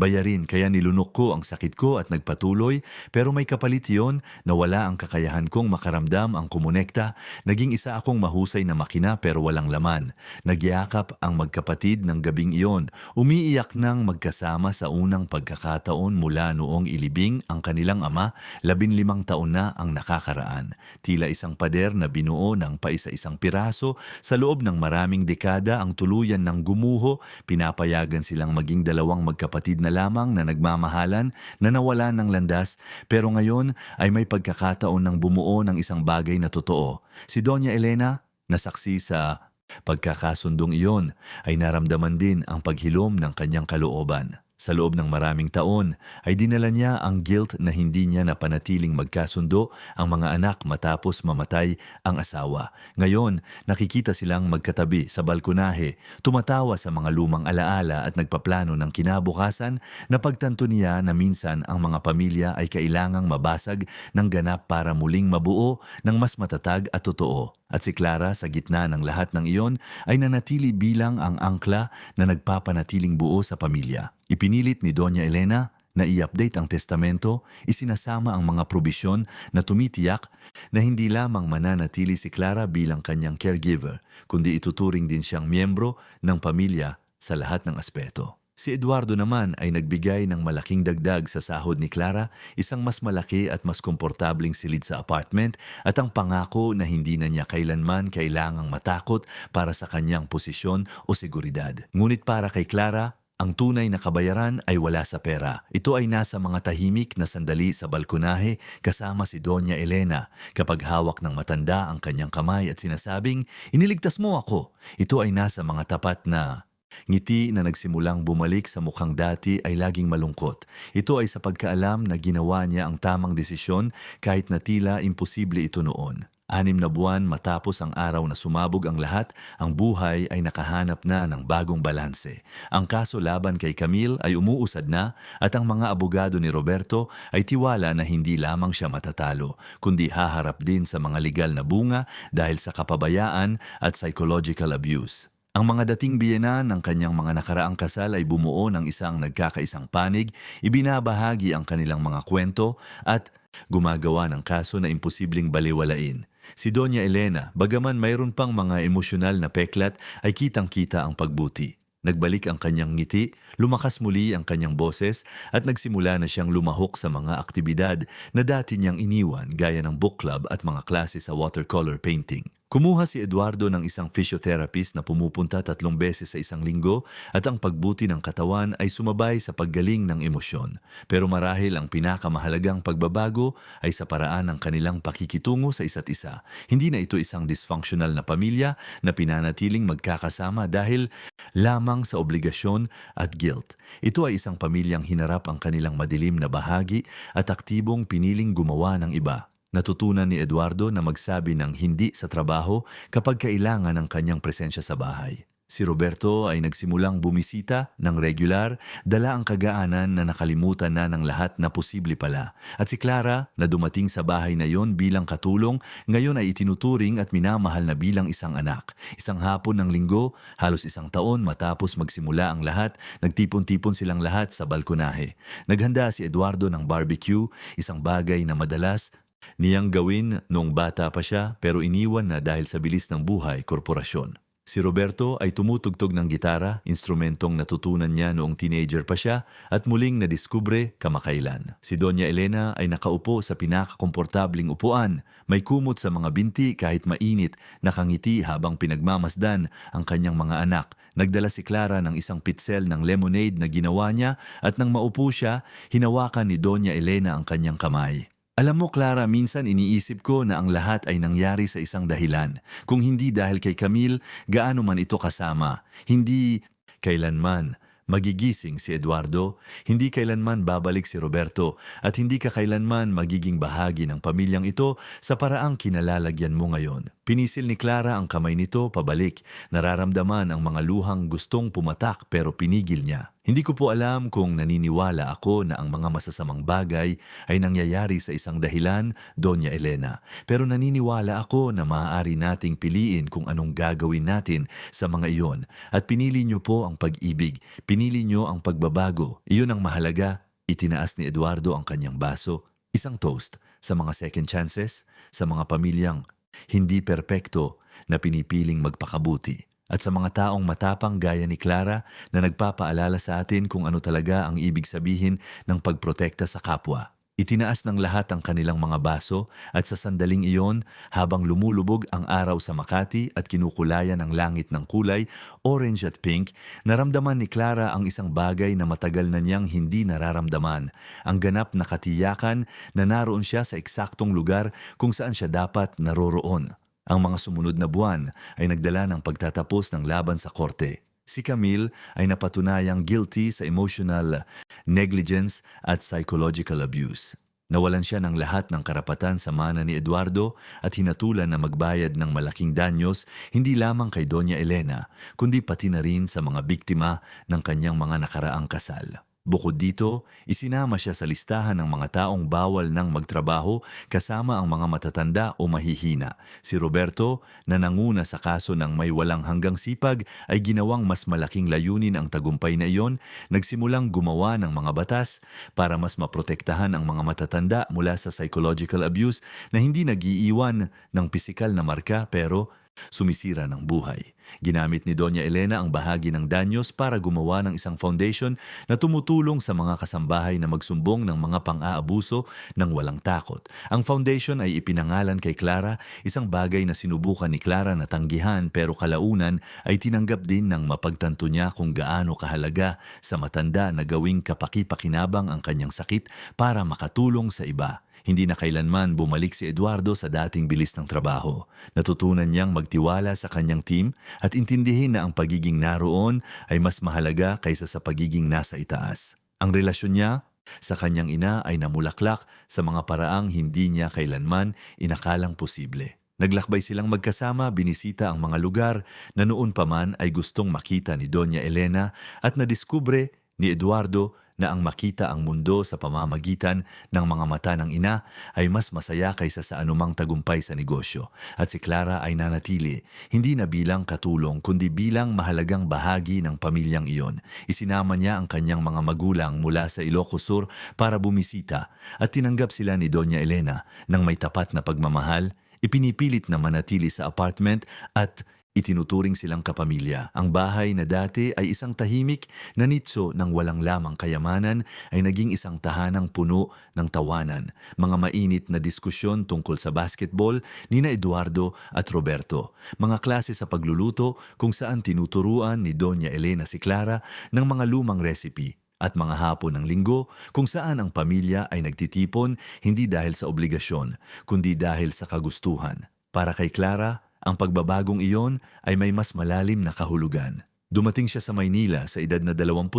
bayarin, kaya nilunok ko ang sakit ko at nagpatuloy, pero may kapalit yon na wala ang kakayahan kong makaramdam ang kumonekta. Naging isa akong mahusay na makina pero walang laman. Nagyakap ang magkapatid ng gabing iyon, umiiyak nang magkasama sa unang pagkakataon mula noong ilibing ang kanilang ama. 15 taon na ang nakakaraan. Tila isang pader na binuo ng paisa-isang piraso, sa loob ng maraming dekada ang tuluyan ng gumuho. Pinapayagan silang maging dalawang magkapatid na lamang na nagmamahalan, na nawalan ng landas, pero ngayon ay may pagkakataon ng bumuo ng isang bagay na totoo. Si Doña Elena, nasaksi sa pagkakasundong iyon, ay naramdaman din ang paghilom ng kanyang kalooban. Sa loob ng maraming taon ay dinala niya ang guilt na hindi niya napanatiling magkasundo ang mga anak matapos mamatay ang asawa. Ngayon, nakikita silang magkatabi sa balkonahe, tumatawa sa mga lumang alaala at nagpaplano ng kinabukasan. Napagtanto niya na minsan ang mga pamilya ay kailangang mabasag ng ganap para muling mabuo ng mas matatag at totoo. At si Clara sa gitna ng lahat ng iyon ay nanatili bilang ang angkla na nagpapanatiling buo sa pamilya. Ipinilit ni Doña Elena na i-update ang testamento, isinasama ang mga probisyon na tumitiyak na hindi lamang mananatili si Clara bilang kanyang caregiver, kundi ituturing din siyang miyembro ng pamilya sa lahat ng aspeto. Si Eduardo naman ay nagbigay ng malaking dagdag sa sahod ni Clara, isang mas malaki at mas komportabling silid sa apartment at ang pangako na hindi na niya kailanman kailangang matakot para sa kanyang posisyon o seguridad. Ngunit para kay Clara, ang tunay na kabayaran ay wala sa pera. Ito ay nasa mga tahimik na sandali sa balkonahe kasama si Doña Elena kapag hawak ng matanda ang kanyang kamay at sinasabing, "Iniligtas mo ako." Ito ay nasa mga tapat na ngiti na nagsimulang bumalik sa mukhang dati ay laging malungkot. Ito ay sa pagkaalam na ginawa niya ang tamang desisyon kahit na tila imposible ito noon. 6 na buwan matapos ang araw na sumabog ang lahat, ang buhay ay nakahanap na ng bagong balanse. Ang kaso laban kay Camille ay umuusad na at ang mga abogado ni Roberto ay tiwala na hindi lamang siya matatalo, kundi haharap din sa mga legal na bunga dahil sa kapabayaan at psychological abuse. Ang mga dating biyenan ng kanyang mga nakaraang kasal ay bumuo ng isang nagkakaisang panig, ibinabahagi ang kanilang mga kwento at gumagawa ng kaso na imposibleng baliwalain. Si Doña Elena, bagaman mayroon pang mga emosyonal na peklat, ay kitang-kita ang pagbuti. Nagbalik ang kanyang ngiti, lumakas muli ang kanyang boses at nagsimula na siyang lumahok sa mga aktibidad na dati niyang iniwan gaya ng book club at mga klase sa watercolor painting. Kumuha si Eduardo ng isang physiotherapist na pumupunta 3 beses sa isang linggo at ang pagbuti ng katawan ay sumabay sa paggaling ng emosyon. Pero marahil ang pinakamahalagang pagbabago ay sa paraan ng kanilang pakikitungo sa isa't isa. Hindi na ito isang dysfunctional na pamilya na pinanatiling magkakasama dahil lamang sa obligasyon at guilt. Ito ay isang pamilyang hinarap ang kanilang madilim na bahagi at aktibong piniling gumawa ng iba. Natutunan ni Eduardo na magsabi ng hindi sa trabaho kapag kailangan ng kanyang presensya sa bahay. Si Roberto ay nagsimulang bumisita ng regular, dala ang kagaanan na nakalimutan na ng lahat na posible pala. At si Clara, na dumating sa bahay na yon bilang katulong, ngayon ay itinuturing at minamahal na bilang isang anak. Isang hapon ng linggo, halos 1 taon matapos magsimula ang lahat, nagtipon-tipon silang lahat sa balkonahe. Naghanda si Eduardo ng barbecue, isang bagay na madalas niyang gawin noong bata pa siya pero iniwan na dahil sa bilis ng buhay korporasyon. Si Roberto ay tumutugtog ng gitara, instrumentong natutunan niya noong teenager pa siya at muling nadiskubre kamakailan. Si Doña Elena ay nakaupo sa pinakakomportabling upuan, may kumot sa mga binti kahit mainit, nakangiti habang pinagmamasdan ang kanyang mga anak. Nagdala si Clara ng isang pitsel ng lemonade na ginawa niya at nang maupo siya, hinawakan ni Doña Elena ang kanyang kamay. Alam mo, Clara, minsan iniisip ko na ang lahat ay nangyari sa isang dahilan. Kung hindi dahil kay Camille, gaano man ito kasama. Hindi Kailanman magigising si Eduardo, hindi kailanman babalik si Roberto at hindi ka kailanman magiging bahagi ng pamilyang ito sa paraang kinalalagyan mo ngayon. Pinisil ni Clara ang kamay nito pabalik. Nararamdaman ang mga luhang gustong pumatak pero pinigil niya. Hindi ko po alam kung naniniwala ako na ang mga masasamang bagay ay nangyayari sa isang dahilan, Doña Elena. Pero naniniwala ako na maaari nating piliin kung anong gagawin natin sa mga iyon. At pinili niyo po ang pag-ibig. Pinili niyo ang pagbabago. Iyon ang mahalaga. Itinaas ni Eduardo ang kanyang baso. Isang toast sa mga second chances, sa mga pamilyang hindi perpekto na pinipiling magpakabuti. At sa mga taong matapang gaya ni Clara na nagpapaalala sa atin kung ano talaga ang ibig sabihin ng pagprotekta sa kapwa. Itinaas ng lahat ang kanilang mga baso at sa sandaling iyon, habang lumulubog ang araw sa Makati at kinukulayan ang langit ng kulay, orange at pink, naramdaman ni Clara ang isang bagay na matagal na niyang hindi nararamdaman. Ang ganap na katiyakan na naroon siya sa eksaktong lugar kung saan siya dapat naroroon. Ang mga sumunod na buwan ay nagdala ng pagtatapos ng laban sa korte. Si Camille ay napatunayang guilty sa emotional negligence at psychological abuse. Nawalan siya ng lahat ng karapatan sa mana ni Eduardo at hinatulan na magbayad ng malaking danyos hindi lamang kay Doña Elena, kundi pati na rin sa mga biktima ng kanyang mga nakaraang kasal. Bukod dito, isinama siya sa listahan ng mga taong bawal nang magtrabaho kasama ang mga matatanda o mahihina. Si Roberto, na nanguna sa kaso ng may walang hanggang sipag, ay ginawang mas malaking layunin ang tagumpay na iyon, nagsimulang gumawa ng mga batas para mas maprotektahan ang mga matatanda mula sa psychological abuse na hindi nag-iiwan ng pisikal na marka pero sumisira ng buhay. Ginamit ni Doña Elena ang bahagi ng danyos para gumawa ng isang foundation na tumutulong sa mga kasambahay na magsumbong ng mga pang-aabuso ng walang takot. Ang foundation ay ipinangalan kay Clara, isang bagay na sinubukan ni Clara na tanggihan pero kalaunan ay tinanggap din ng mapagtanto niya kung gaano kahalaga sa matanda na gawing kapaki-pakinabang ang kanyang sakit para makatulong sa iba. Hindi na kailanman bumalik si Eduardo sa dating bilis ng trabaho. Natutunan niyang magtiwala sa kanyang team at intindihin na ang pagiging naroon ay mas mahalaga kaysa sa pagiging nasa itaas. Ang relasyon niya sa kanyang ina ay namulaklak sa mga paraang hindi niya kailanman inakalang posible. Naglakbay silang magkasama, binisita ang mga lugar na noon pa man ay gustong makita ni Doña Elena at nadiskubre ni Eduardo na ang makita ang mundo sa pamamagitan ng mga mata ng ina ay mas masaya kaysa sa anumang tagumpay sa negosyo. At si Clara ay nanatili, hindi na bilang katulong kundi bilang mahalagang bahagi ng pamilyang iyon. Isinama niya ang kanyang mga magulang mula sa Ilocos Sur para bumisita at tinanggap sila ni Doña Elena ng may tapat na pagmamahal, ipinipilit na manatili sa apartment at itinuturing silang kapamilya. Ang bahay na dati ay isang tahimik na nitso ng walang lamang kayamanan ay naging isang tahanang puno ng tawanan. Mga mainit na diskusyon tungkol sa basketball ni na Eduardo at Roberto. Mga klase sa pagluluto kung saan tinuturuan ni Doña Elena si Clara ng mga lumang recipe. At mga hapon ng linggo kung saan ang pamilya ay nagtitipon hindi dahil sa obligasyon, kundi dahil sa kagustuhan. Para kay Clara, ang pagbabagong iyon ay may mas malalim na kahulugan. Dumating siya sa Maynila sa edad na 28,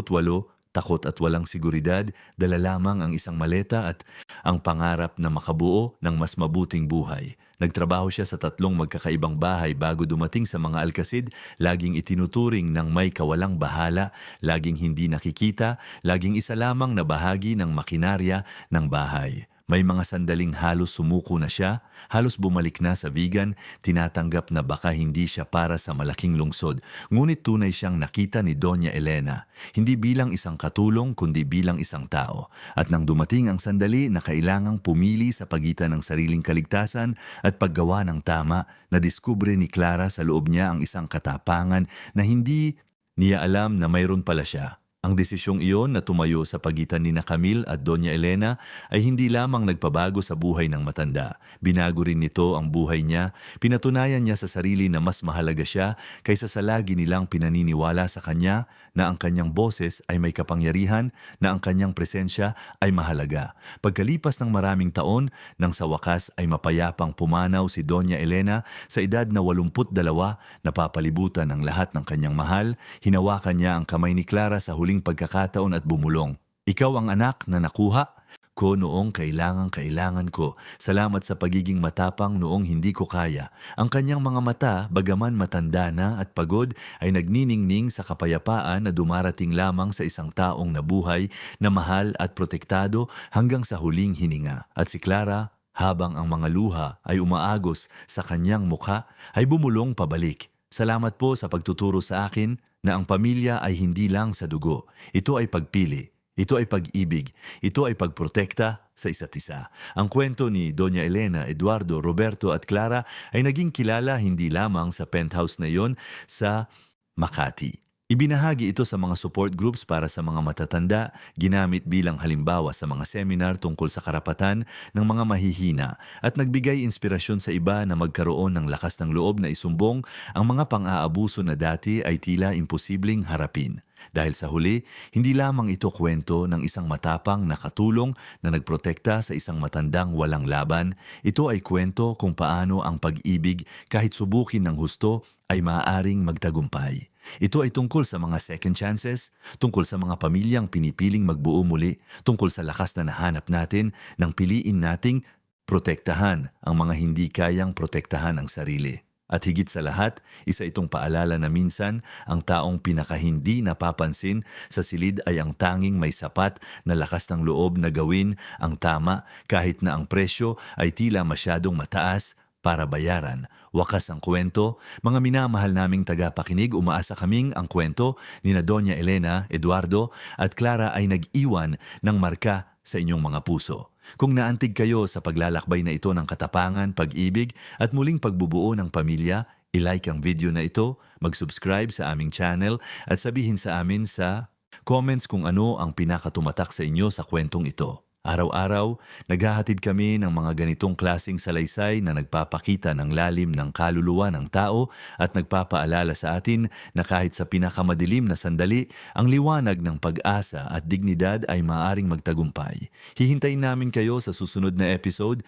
takot at walang seguridad, dala lamang ang isang maleta at ang pangarap na makabuo ng mas mabuting buhay. Nagtrabaho siya sa 3 magkakaibang bahay bago dumating sa mga Alcacid, laging itinuturing ng may kawalang bahala, laging hindi nakikita, laging isa lamang na bahagi ng makinarya ng bahay. May mga sandaling halos sumuko na siya, halos bumalik na sa vegan, tinatanggap na baka hindi siya para sa malaking lungsod. Ngunit tunay siyang nakita ni Doña Elena, hindi bilang isang katulong kundi bilang isang tao. At nang dumating ang sandali na kailangang pumili sa pagitan ng sariling kaligtasan at paggawa ng tama, nadiskubre ni Clara sa loob niya ang isang katapangan na hindi niya alam na mayroon pala siya. Ang desisyong iyon na tumayo sa pagitan ni na Camille at Doña Elena ay hindi lamang nagpabago sa buhay ng matanda. Binago rin nito ang buhay niya. Pinatunayan niya sa sarili na mas mahalaga siya kaysa sa lagi nilang pinaniniwala sa kanya na ang kanyang boses ay may kapangyarihan, na ang kanyang presensya ay mahalaga. Pagkalipas ng maraming taon, nang sa wakas ay mapayapang pumanaw si Doña Elena sa edad na 82, napapalibutan ng lahat ng kanyang mahal, hinawakan niya ang kamay ni Clara sa huling pagkakataon at bumulong. Ikaw ang anak na nakuha ko noong kailangan ko. Salamat sa pagiging matapang noong hindi ko kaya. Ang kanyang mga mata, bagaman matanda na at pagod, ay nagniningning sa kapayapaan na dumarating lamang sa isang taong nabuhay na mahal at protektado hanggang sa huling hininga. At si Clara, habang ang mga luha ay umaagos sa kanyang mukha, ay bumulong pabalik. Salamat po sa pagtuturo sa akin na ang pamilya ay hindi lang sa dugo. Ito ay pagpili. Ito ay pag-ibig. Ito ay pagprotekta sa isa't isa. Ang kwento ni Doña Elena, Eduardo, Roberto at Clara ay naging kilala hindi lamang sa penthouse na iyon sa Makati. Ibinahagi ito sa mga support groups para sa mga matatanda, ginamit bilang halimbawa sa mga seminar tungkol sa karapatan ng mga mahihina at nagbigay inspirasyon sa iba na magkaroon ng lakas ng loob na isumbong ang mga pang-aabuso na dati ay tila imposibleng harapin. Dahil sa huli, hindi lamang ito kwento ng isang matapang na katulong na nagprotekta sa isang matandang walang laban. Ito ay kwento kung paano ang pag-ibig kahit subukin ng husto ay maaaring magtagumpay. Ito ay tungkol sa mga second chances, tungkol sa mga pamilyang pinipiling magbuo muli, tungkol sa lakas na nahanap natin nang piliin nating protektahan ang mga hindi kayang protektahan ang sarili. At higit sa lahat, isa itong paalala na minsan ang taong pinakahindi napapansin sa silid ay ang tanging may sapat na lakas ng loob na gawin ang tama kahit na ang presyo ay tila masyadong mataas para bayaran. Wakas ang kwento. Mga minamahal naming tagapakinig, umaasa kaming ang kwento ni na Doña Elena, Eduardo at Clara ay nag-iwan ng marka sa inyong mga puso. Kung naantig kayo sa paglalakbay na ito ng katapangan, pag-ibig at muling pagbubuo ng pamilya, i-like ang video na ito, mag-subscribe sa aming channel at sabihin sa amin sa comments kung ano ang pinakatumatak sa inyo sa kwentong ito. Araw-araw, naghahatid kami ng mga ganitong klasing salaysay na nagpapakita ng lalim ng kaluluwa ng tao at nagpapaalala sa atin na kahit sa pinakamadilim na sandali, ang liwanag ng pag-asa at dignidad ay maaaring magtagumpay. Hihintayin namin kayo sa susunod na episode.